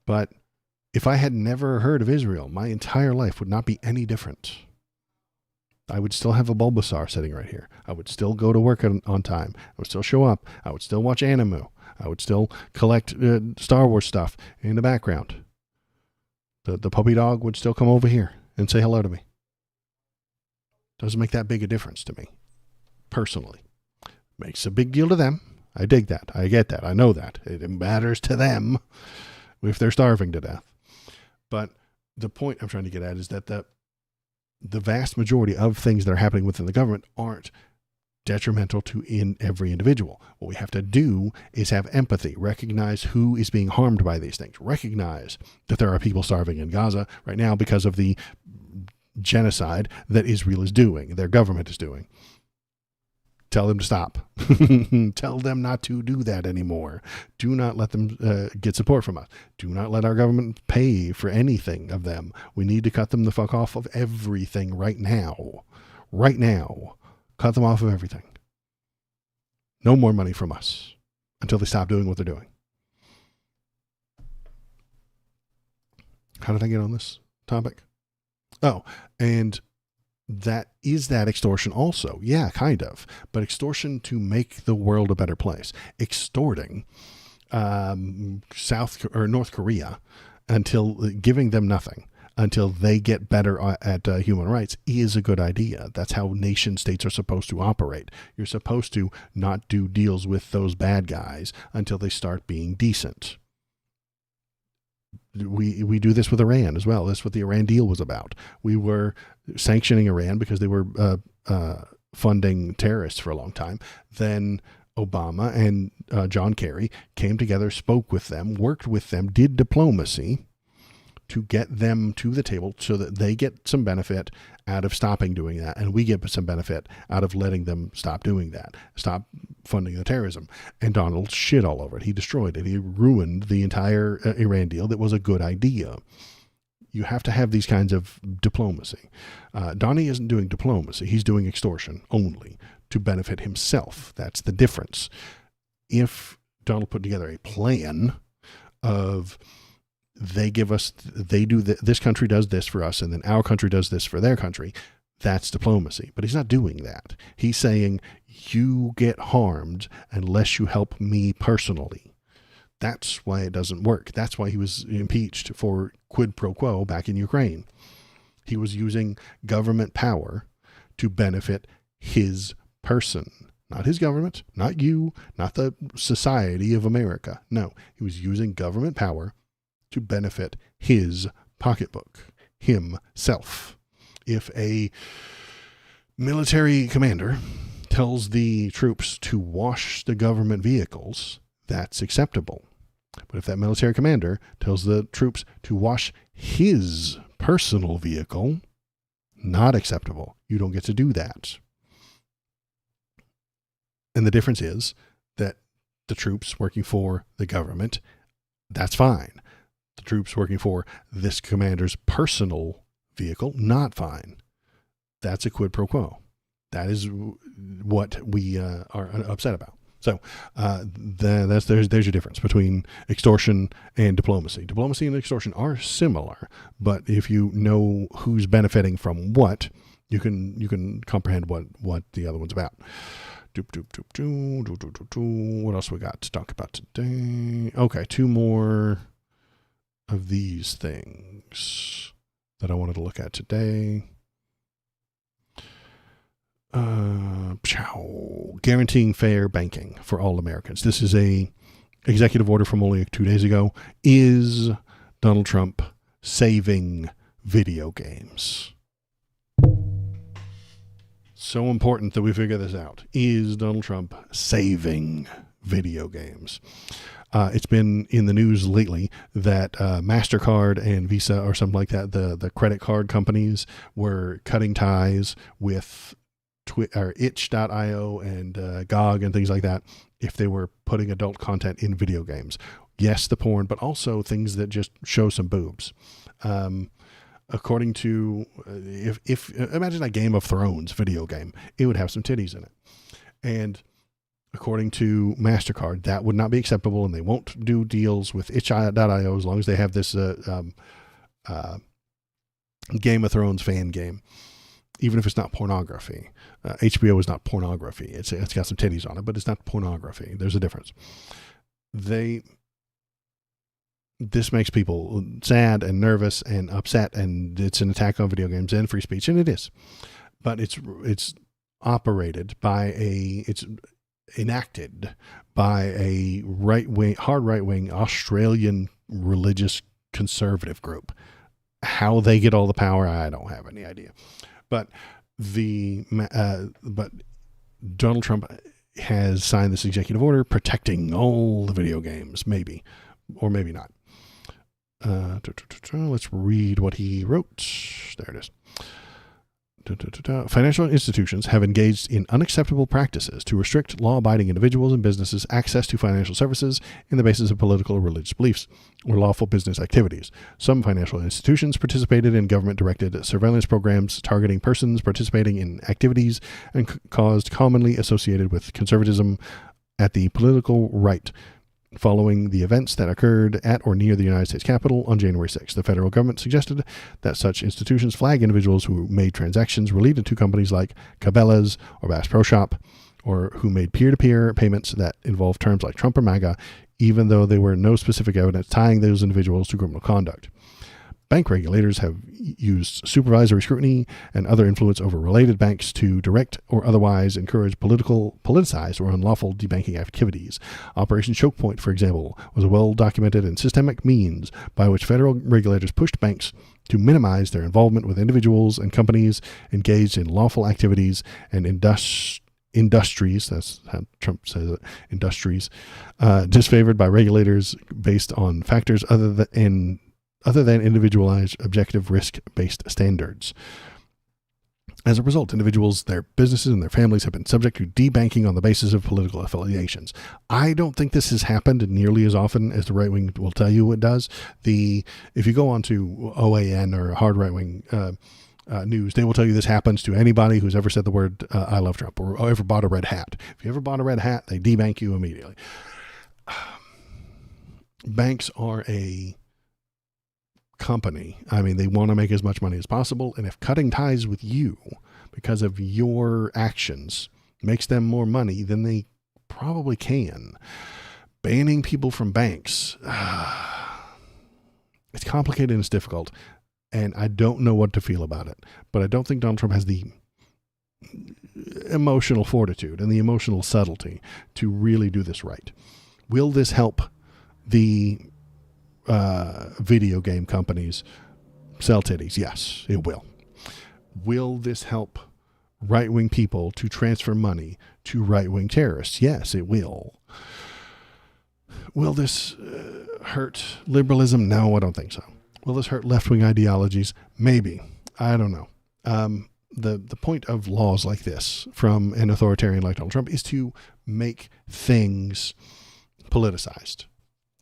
But if I had never heard of Israel, my entire life would not be any different. I would still have a Bulbasaur sitting right here. I would still go to work on time. I would still show up. I would still watch anime. I would still collect Star Wars stuff in the background. The puppy dog would still come over here and say hello to me. Doesn't make that big a difference to me, personally. Makes a big deal to them. I dig that. I get that. I know that. It matters to them if they're starving to death. But the point I'm trying to get at is that the vast majority of things that are happening within the government aren't detrimental to every individual. What we have to do is have empathy, recognize who is being harmed by these things, recognize that there are people starving in Gaza right now because of the genocide that Israel is doing, their government is doing. Tell them to stop. Tell them not to do that anymore. Do not let them get support from us. Do not let our government pay for anything of them. We need to cut them the fuck off of everything right now. Right now. Cut them off of everything. No more money from us until they stop doing what they're doing. How did I get on this topic? Oh, and that extortion also. Yeah, kind of. But extortion to make the world a better place. Extorting North Korea until giving them nothing until they get better at human rights is a good idea. That's how nation states are supposed to operate. You're supposed to not do deals with those bad guys until they start being decent. We do this with Iran as well. That's what the Iran deal was about. We were sanctioning Iran because they were funding terrorists for a long time. Then Obama and John Kerry came together, spoke with them, worked with them, did diplomacy to get them to the table so that they get some benefit out of stopping doing that, and we get some benefit out of letting them stop doing that, stop funding the terrorism. And Donald shit all over it. He destroyed it. He ruined the entire Iran deal that was a good idea. You have to have these kinds of diplomacy. Donnie isn't doing diplomacy. He's doing extortion only to benefit himself. That's the difference. If Donald put together a plan of this country does this for us, and then our country does this for their country, that's diplomacy. But he's not doing that. He's saying, you get harmed unless you help me personally. That's why it doesn't work. That's why he was impeached for quid pro quo back in Ukraine. He was using government power to benefit his person. Not his government, not you, not the society of America. No, he was using government power to benefit his pocketbook, himself. If a military commander tells the troops to wash the government vehicles, that's acceptable. But if that military commander tells the troops to wash his personal vehicle, not acceptable. You don't get to do that. And the difference is that the troops working for the government, that's fine. The troops working for this commander's personal vehicle, not fine. That's a quid pro quo. That is what we are upset about. So there's your difference between extortion and diplomacy. Diplomacy and extortion are similar, but if you know who's benefiting from what, you can comprehend what the other one's about. What else we got to talk about today? Okay, two more of these things that I wanted to look at today. Guaranteeing fair banking for all Americans. This is a executive order from only 2 days ago. Is Donald Trump saving video games? So important that we figure this out. Is Donald Trump saving video games? It's been in the news lately that MasterCard and Visa or something like that, the credit card companies were cutting ties with itch.io and GOG and things like that if they were putting adult content in video games. Yes, the porn, but also things that just show some boobs. According to, if imagine a Game of Thrones video game, it would have some titties in it. And according to MasterCard, that would not be acceptable, and they won't do deals with itch.io as long as they have this Game of Thrones fan game, even if it's not pornography. HBO is not pornography. It's got some titties on it, but it's not pornography. There's a difference. This makes people sad and nervous and upset, and it's an attack on video games and free speech, and it is. But it's operated by it's enacted by a hard right-wing Australian religious conservative group. How they get all the power, I don't have any idea. But but Donald Trump has signed this executive order protecting all the video games, maybe, or maybe not. Let's read what he wrote. There it is. Financial institutions have engaged in unacceptable practices to restrict law-abiding individuals and businesses access to financial services in the basis of political or religious beliefs or lawful business activities. Some financial institutions participated in government-directed surveillance programs targeting persons participating in activities and caused commonly associated with conservatism at the political right. Following the events that occurred at or near the United States Capitol on January 6th, the federal government suggested that such institutions flag individuals who made transactions related to companies like Cabela's or Bass Pro Shop, or who made peer-to-peer payments that involved terms like Trump or MAGA, even though there were no specific evidence tying those individuals to criminal conduct. Bank regulators have used supervisory scrutiny and other influence over related banks to direct or otherwise encourage politicized or unlawful debanking activities. Operation Choke Point, for example, was a well-documented and systemic means by which federal regulators pushed banks to minimize their involvement with individuals and companies engaged in lawful activities and industries, that's how Trump says it, industries, disfavored by regulators based on factors other than individualized, objective, risk-based standards. As a result, individuals, their businesses, and their families have been subject to debanking on the basis of political affiliations. I don't think this has happened nearly as often as the right wing will tell you it does. If you go on to OAN or hard right wing news, they will tell you this happens to anybody who's ever said the word "I love Trump" or ever bought a red hat. If you ever bought a red hat, they debank you immediately. Banks are a company. I mean, they want to make as much money as possible, and if cutting ties with you because of your actions makes them more money, then they probably can. Banning people from banks, it's complicated and it's difficult, and I don't know what to feel about it, but I don't think Donald Trump has the emotional fortitude and the emotional subtlety to really do this right. Will this help the video game companies sell titties? Yes, it will. Will this help right-wing people to transfer money to right-wing terrorists? Yes, it will. Will this hurt liberalism? No, I don't think so. Will this hurt left-wing ideologies? Maybe. I don't know. The point of laws like this from an authoritarian like Donald Trump is to make things politicized.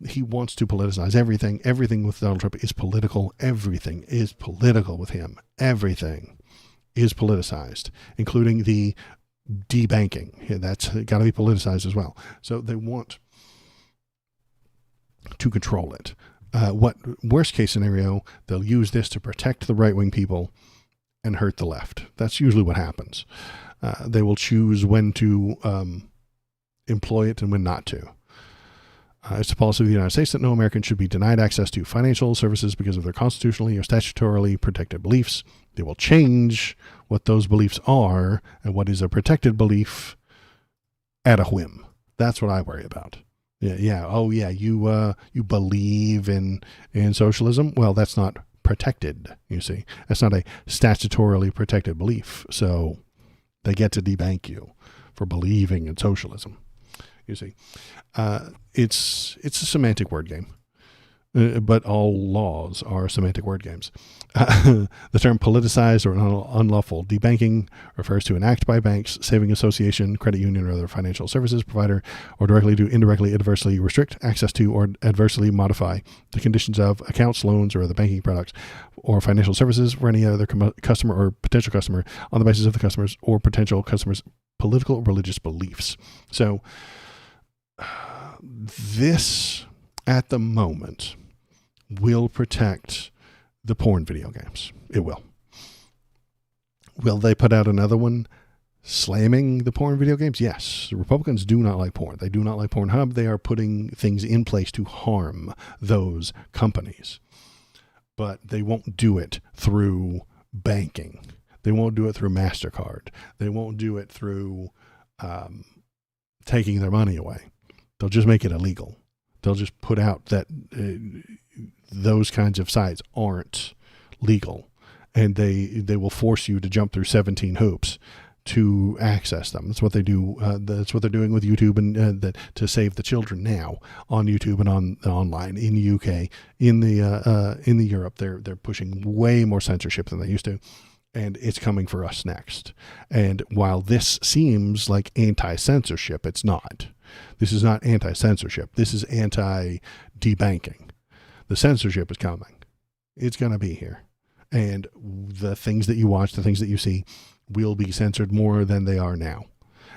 He wants to politicize everything. Everything with Donald Trump is political. Everything is political with him. Everything is politicized, including the debanking. That's got to be politicized as well. So they want to control it. What worst case scenario, they'll use this to protect the right-wing people and hurt the left. That's usually what happens. They will choose when to employ it and when not to. It's the policy of the United States that no American should be denied access to financial services because of their constitutionally or statutorily protected beliefs. They will change what those beliefs are and what is a protected belief at a whim. That's what I worry about. Yeah. Oh, yeah. You believe in socialism? Well, that's not protected. You see, that's not a statutorily protected belief. So they get to debank you for believing in socialism. You see, it's a semantic word game, but all laws are semantic word games. The term politicized or unlawful debanking refers to an act by banks, saving association, credit union, or other financial services provider, or directly to indirectly adversely restrict access to or adversely modify the conditions of accounts, loans, or other banking products or financial services for any other customer or potential customer on the basis of the customer's or potential customer's political or religious beliefs. So this, at the moment, will protect the porn video games. It will. Will they put out another one slamming the porn video games? Yes. The Republicans do not like porn. They do not like Pornhub. They are putting things in place to harm those companies. But they won't do it through banking. They won't do it through MasterCard. They won't do it through taking their money away. They'll just make it illegal. They'll just put out that those kinds of sites aren't legal, and they will force you to jump through 17 hoops to access them. That's what they do. That's what they're doing with YouTube and to save the children now on YouTube and on online in the UK, in the Europe. They're pushing way more censorship than they used to, And it's coming for us next. And while this seems like anti-censorship, it's not. This is not anti-censorship. This is anti-debanking. The censorship is coming. It's going to be here. And the things that you watch, the things that you see, will be censored more than they are now.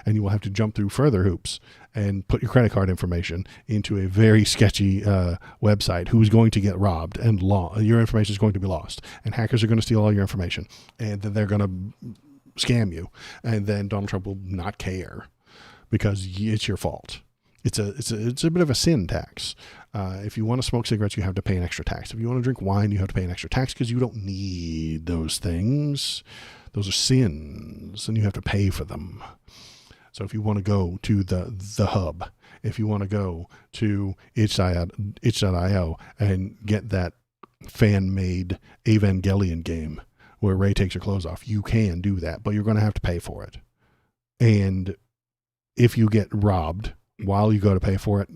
And you will have to jump through further hoops and put your credit card information into a very sketchy website who's going to get robbed, and your information is going to be lost. And hackers are going to steal all your information. And then they're going to scam you. And then Donald Trump will not care because it's your fault. It's a bit of a sin tax. If you want to smoke cigarettes, you have to pay an extra tax. If you want to drink wine, you have to pay an extra tax because you don't need those things. Those are sins, and you have to pay for them. So if you want to go to the hub, if you want to go to itch.io and get that fan-made Evangelion game where Rey takes her clothes off, you can do that, but you're going to have to pay for it. And if you get robbed while you go to pay for it,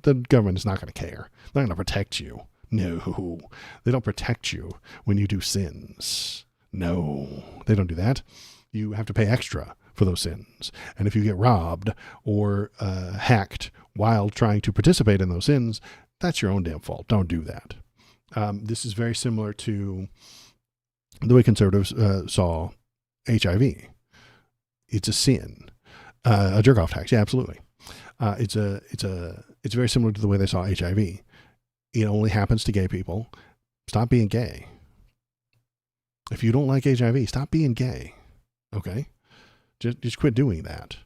the government is not going to care. They're not going to protect you. No, they don't protect you when you do sins. No, they don't do that. You have to pay extra for those sins. And if you get robbed or hacked while trying to participate in those sins, that's your own damn fault. Don't do that. This is very similar to the way conservatives saw HIV. It's a sin. A jerk-off tax. Yeah, absolutely. It's very similar to the way they saw HIV. It only happens to gay people. Stop being gay. If you don't like HIV, stop being gay. Okay? Just quit doing that,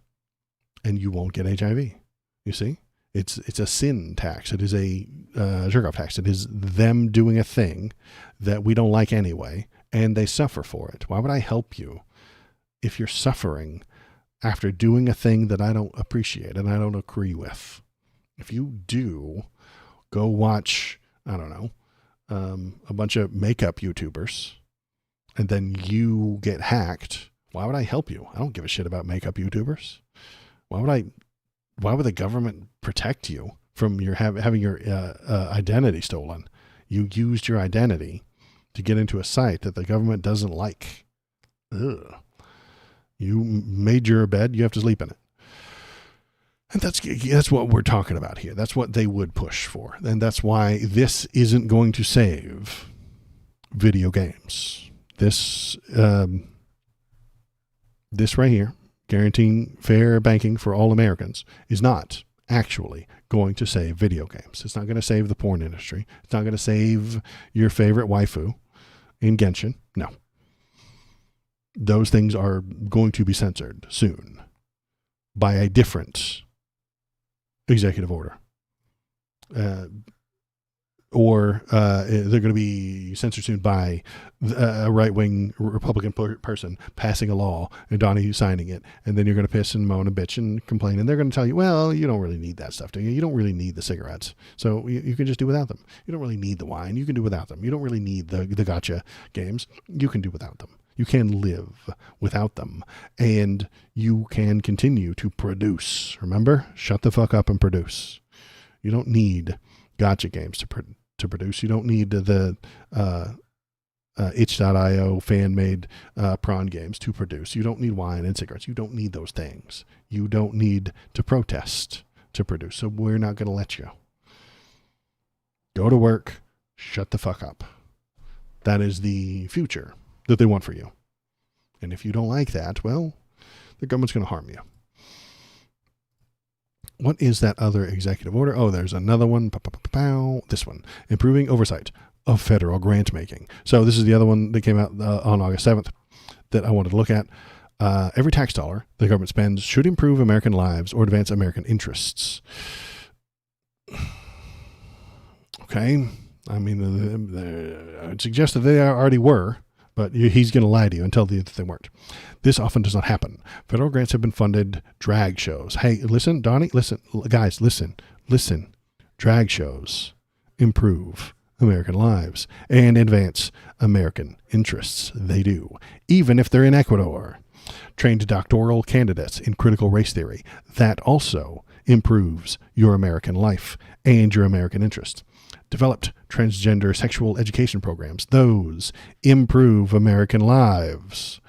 and you won't get HIV. You see, it's a sin tax. It is a jerk-off tax. It is them doing a thing that we don't like anyway, and they suffer for it. Why would I help you if you're suffering after doing a thing that I don't appreciate and I don't agree with? If you do, go watch, I don't know, a bunch of makeup YouTubers, and then you get hacked. Why would I help you? I don't give a shit about makeup YouTubers. Why would the government protect you from your having your identity stolen? You used your identity to get into a site that the government doesn't like. Ugh. You made your bed, you have to sleep in it. And that's what we're talking about here. That's what they would push for. And that's why this isn't going to save video games. This right here, guaranteeing fair banking for all Americans, is not actually going to save video games. It's not going to save the porn industry. It's not going to save your favorite waifu in Genshin. No. Those things are going to be censored soon by a different executive order. Or they're going to be censored soon by a right-wing Republican person passing a law and Donnie signing it, and then you're going to piss and moan and bitch and complain, and they're going to tell you, well, you don't really need that stuff, do you? You don't really need the cigarettes, so you can just do without them. You don't really need the wine. You can do without them. You don't really need the gotcha games. You can do without them. You can live without them, and you can continue to produce. Remember? Shut the fuck up and produce. You don't need gotcha games to produce. You don't need the itch.io fan-made prawn games to produce. You don't need wine and cigarettes. You don't need those things. You don't need to protest to produce. So we're not going to let you. Go to work. Shut the fuck up. That is the future that they want for you. And if you don't like that, well, the government's going to harm you. What is that other executive order? Oh, there's another one. This one. Improving oversight of federal grant making. So this is the other one that came out on August 7th that I wanted to look at. Every tax dollar the government spends should improve American lives or advance American interests. Okay. I mean, I would suggest that they already were, but he's going to lie to you and tell you that they weren't. This often does not happen. Federal grants have been funded drag shows. Hey, listen, Donnie, listen, guys, listen. Drag shows improve American lives and advance American interests. They do, even if they're in Ecuador. Trained doctoral candidates in critical race theory. That also improves your American life and your American interest. developed transgender sexual education programs. Those improve American lives.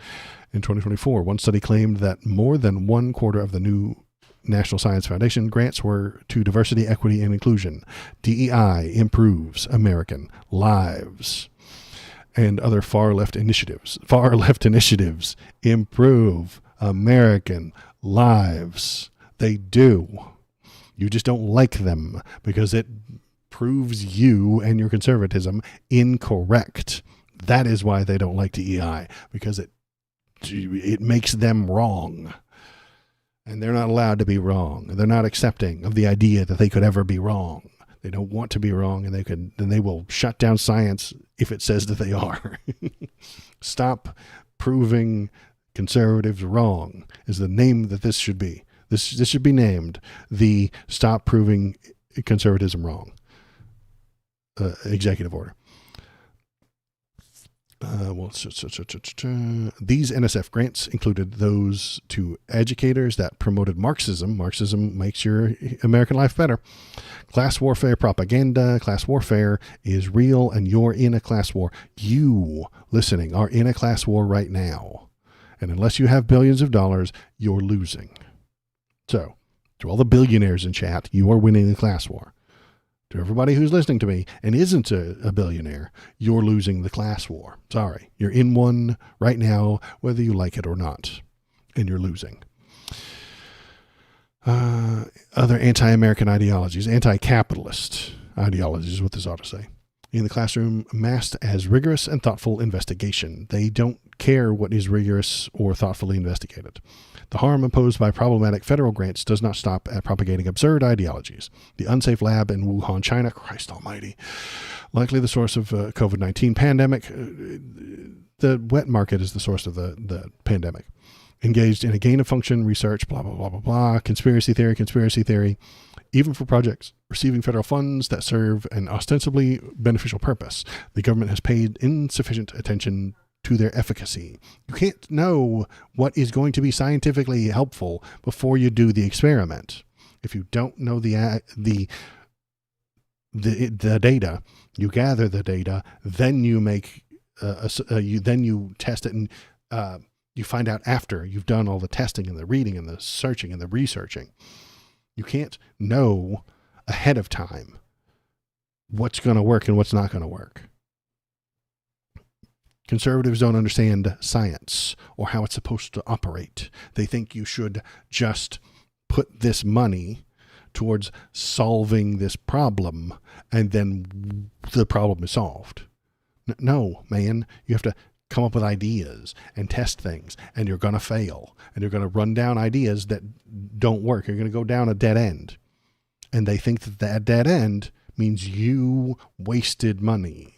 In 2024, one study claimed that more than 1/4 of the new National Science Foundation grants were to diversity, equity, and inclusion. DEI improves American lives. And other far left initiatives improve American lives. They do. You just don't like them because it proves you and your conservatism incorrect. That is why they don't like DEI, because it makes them wrong. And they're not allowed to be wrong. They're not accepting of the idea that they could ever be wrong. They don't want to be wrong, and they will shut down science if it says that they are. Stop proving conservatives wrong is the name that this should be. This should be named the Stop Proving Conservatism Wrong executive order. These NSF grants included those to educators that promoted Marxism. Marxism makes your American life better. Class warfare propaganda. Class warfare is real, and you're in a class war. You, listening, are in a class war right now. And unless you have billions of dollars, you're losing. So, to all the billionaires in chat, you are winning the class war. To everybody who's listening to me and isn't a billionaire, you're losing the class war. Sorry. You're in one right now, whether you like it or not. And you're losing. Other anti-American ideologies, anti-capitalist ideologies is what this ought to say. In the classroom, masked as rigorous and thoughtful investigation. They don't care what is rigorous or thoughtfully investigated. The harm imposed by problematic federal grants does not stop at propagating absurd ideologies. The unsafe lab in Wuhan, China, Christ almighty, likely the source of COVID-19 pandemic. The wet market is the source of the pandemic. Engaged in a gain-of-function research, blah, blah, blah, blah, blah, conspiracy theory, even for projects receiving federal funds that serve an ostensibly beneficial purpose. The government has paid insufficient attention to their efficacy. You can't know what is going to be scientifically helpful before you do the experiment. If you don't know the data, you gather the data, then you make then you test it, and you find out after you've done all the testing and the reading and the searching and the researching. You can't know ahead of time what's going to work and what's not going to work. Conservatives don't understand science or how it's supposed to operate. They think you should just put this money towards solving this problem and then the problem is solved. No, man, you have to come up with ideas and test things, and you're going to fail, and you're going to run down ideas that don't work. You're going to go down a dead end. And they think that that dead end means you wasted money.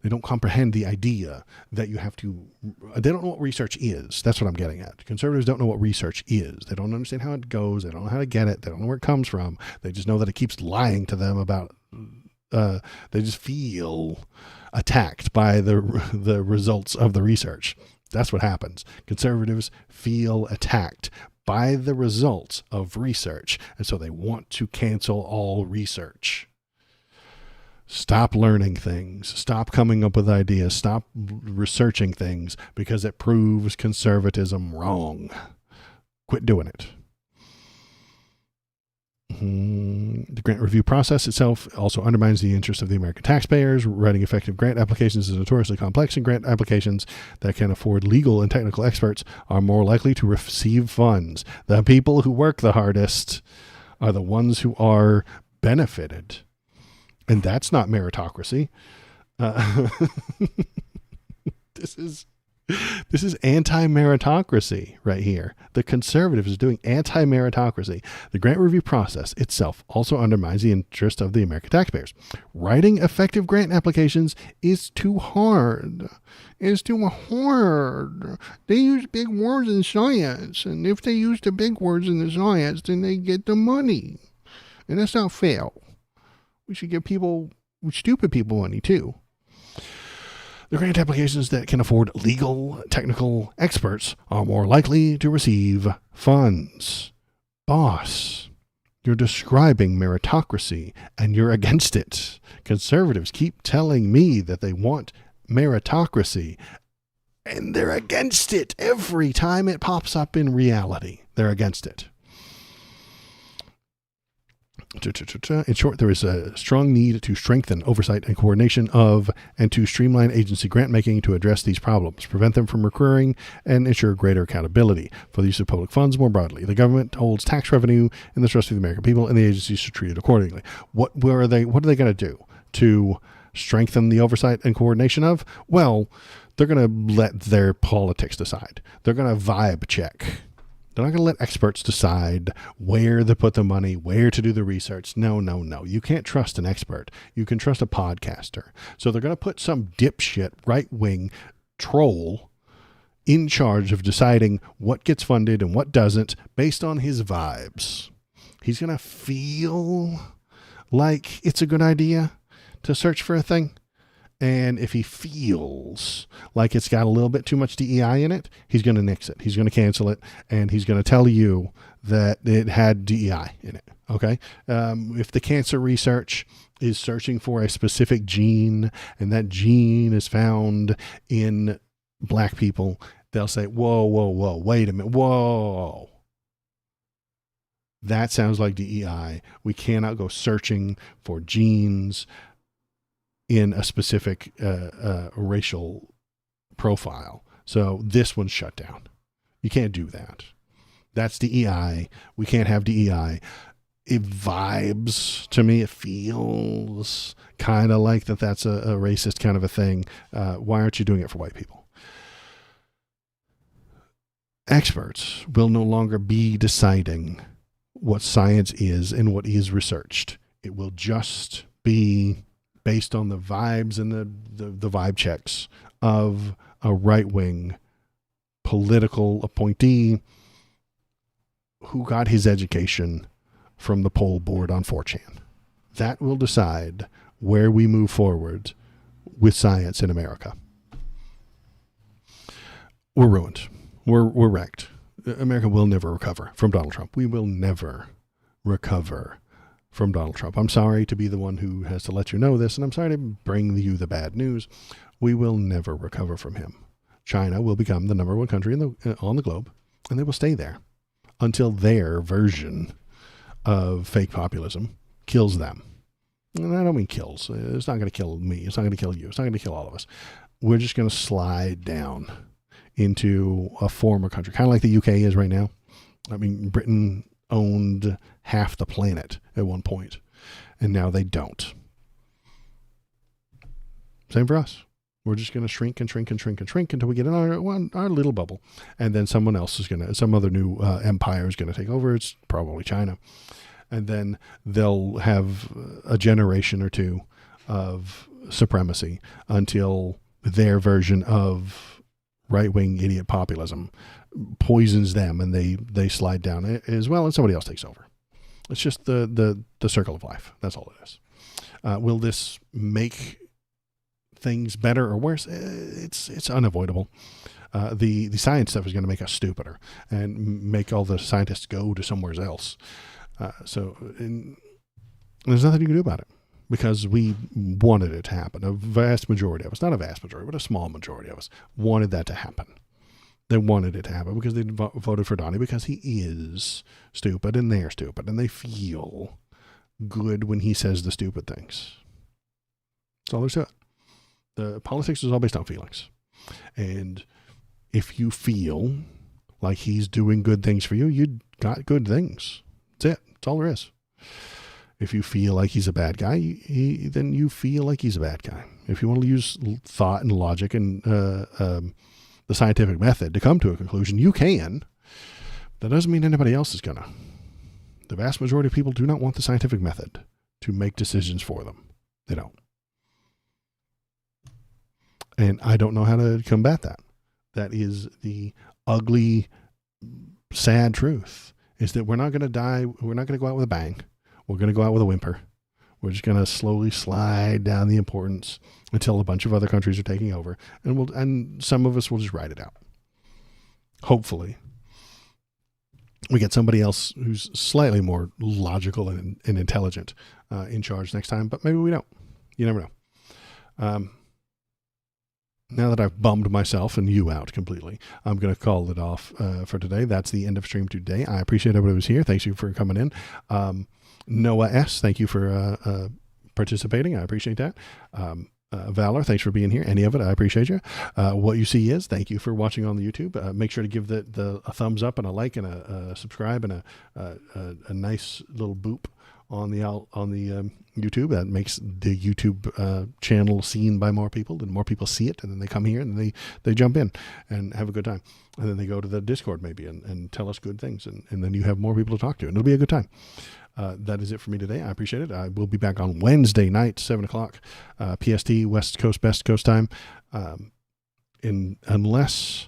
They don't comprehend the idea that you have to, they don't know what research is. That's what I'm getting at. Conservatives don't know what research is. They don't understand how it goes. They don't know how to get it. They don't know where it comes from. They just know that it keeps lying to them about, they just feel attacked by the results of the research. That's what happens. Conservatives feel attacked by the results of research, and so they want to cancel all research. Stop learning things. Stop coming up with ideas. Stop researching things because it proves conservatism wrong. Quit doing it. The grant review process itself also undermines the interest of the American taxpayers. Writing effective grant applications is notoriously complex, and grant applications that can afford legal and technical experts are more likely to receive funds. The people who work the hardest are the ones who are benefited. And that's not meritocracy. This is anti-meritocracy right here. The conservatives is doing anti-meritocracy. The grant review process itself also undermines the interest of the American taxpayers. Writing effective grant applications is too hard. It's too hard. They use big words in science, and if they use the big words in the science, then they get the money. And that's not fair. We should give stupid people money too. The grant applications that can afford legal, technical experts are more likely to receive funds. Boss, You're describing meritocracy, and you're against it. Conservatives keep telling me that they want meritocracy, and they're against it every time it pops up in reality. They're against it. In short, there is a strong need to strengthen oversight and coordination of and to streamline agency grant making to address these problems, prevent them from recurring, and ensure greater accountability for the use of public funds more broadly. The government holds tax revenue in the trust of the American people, and the agencies should treat it accordingly. What are they going to do to strengthen the oversight and coordination of? Well, they're going to let their politics decide. They're going to vibe check. They're not going to let experts decide where to put the money, where to do the research. No. You can't trust an expert. You can trust a podcaster. So they're going to put some dipshit right-wing troll in charge of deciding what gets funded and what doesn't based on his vibes. He's going to feel like it's a good idea to search for a thing. And if he feels like it's got a little bit too much DEI in it, he's going to nix it. He's going to cancel it. And he's going to tell you that it had DEI in it. Okay. If the cancer research is searching for a specific gene and that gene is found in black people, they'll say, whoa, wait a minute. Whoa. That sounds like DEI. We cannot go searching for genes in a specific racial profile. So this one's shut down. You can't do that. That's DEI. We can't have DEI. It vibes to me. It feels kind of like that's a racist kind of a thing. Why aren't you doing it for white people? Experts will no longer be deciding what science is and what is researched. It will just be based on the vibes and the vibe checks of a right-wing political appointee who got his education from the poll board on 4chan. That will decide where we move forward with science in America. We're ruined. We're wrecked. America will never recover from Donald Trump. We will never recover from Donald Trump. I'm sorry to be the one who has to let you know this, and I'm sorry to bring you the bad news. We will never recover from him. China will become the number one country on the globe, and they will stay there until their version of fake populism kills them. And I don't mean kills. It's not going to kill me. It's not going to kill you. It's not going to kill all of us. We're just going to slide down into a former country, kind of like the UK is right now. I mean, Britain owned half the planet at one point, and now they don't. Same for us. We're just going to shrink until we get in our little bubble, and then some other new empire is going to take over. It's probably China, and then they'll have a generation or two of supremacy until their version of right-wing idiot populism poisons them and they slide down as well, and somebody else takes over. It's just the circle of life. That's all it is. Will this make things better or worse? It's unavoidable. The science stuff is going to make us stupider and make all the scientists go to somewhere else. And there's nothing you can do about it because we wanted it to happen. A vast majority of us, not a vast majority, but a small majority of us wanted that to happen. They wanted it to happen because they voted for Donnie because he is stupid and they're stupid and they feel good when he says the stupid things. That's all there's to it. The politics is all based on feelings. And if you feel like he's doing good things for you, you got good things. That's it. That's all there is. If you feel like he's a bad guy, then you feel like he's a bad guy. If you want to use thought and logic and the scientific method to come to a conclusion, you can. That doesn't mean anybody else is going to. The vast majority of people do not want the scientific method to make decisions for them. They don't. And I don't know how to combat that. That is the ugly, sad truth, is that we're not going to die. We're not going to go out with a bang. We're going to go out with a whimper. We're just going to slowly slide down the importance until a bunch of other countries are taking over. And some of us will just ride it out. Hopefully we get somebody else who's slightly more logical and intelligent in charge next time, but maybe we don't. You never know. Now that I've bummed myself and you out completely, I'm going to call it off for today. That's the end of stream today. I appreciate everybody who's here. Thanks you for coming in. Noah S., thank you for participating. I appreciate that. Valor, thanks for being here. Any of it, I appreciate you. What you see is, thank you for watching on the YouTube. Make sure to give a thumbs up and a like and a subscribe and a nice little boop on the YouTube. That makes the YouTube channel seen by more people, and more people see it, and then they come here and they jump in and have a good time, and then they go to the Discord maybe and tell us good things, and then you have more people to talk to, and it'll be a good time. That is it for me today. I appreciate it. I will be back on Wednesday night, 7 o'clock PST, West Coast, Best Coast time, unless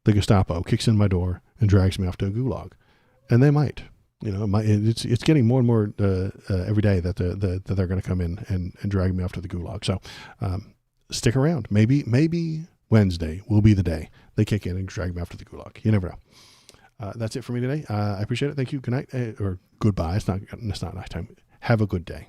the Gestapo kicks in my door and drags me off to a gulag, and they might. It's getting more and more every day that they're going to come in and drag me off to the gulag. So stick around. Maybe Wednesday will be the day they kick in and drag me off to the gulag. You never know. That's it for me today. I appreciate it. Thank you. Good night or goodbye. It's not nighttime. Have a good day.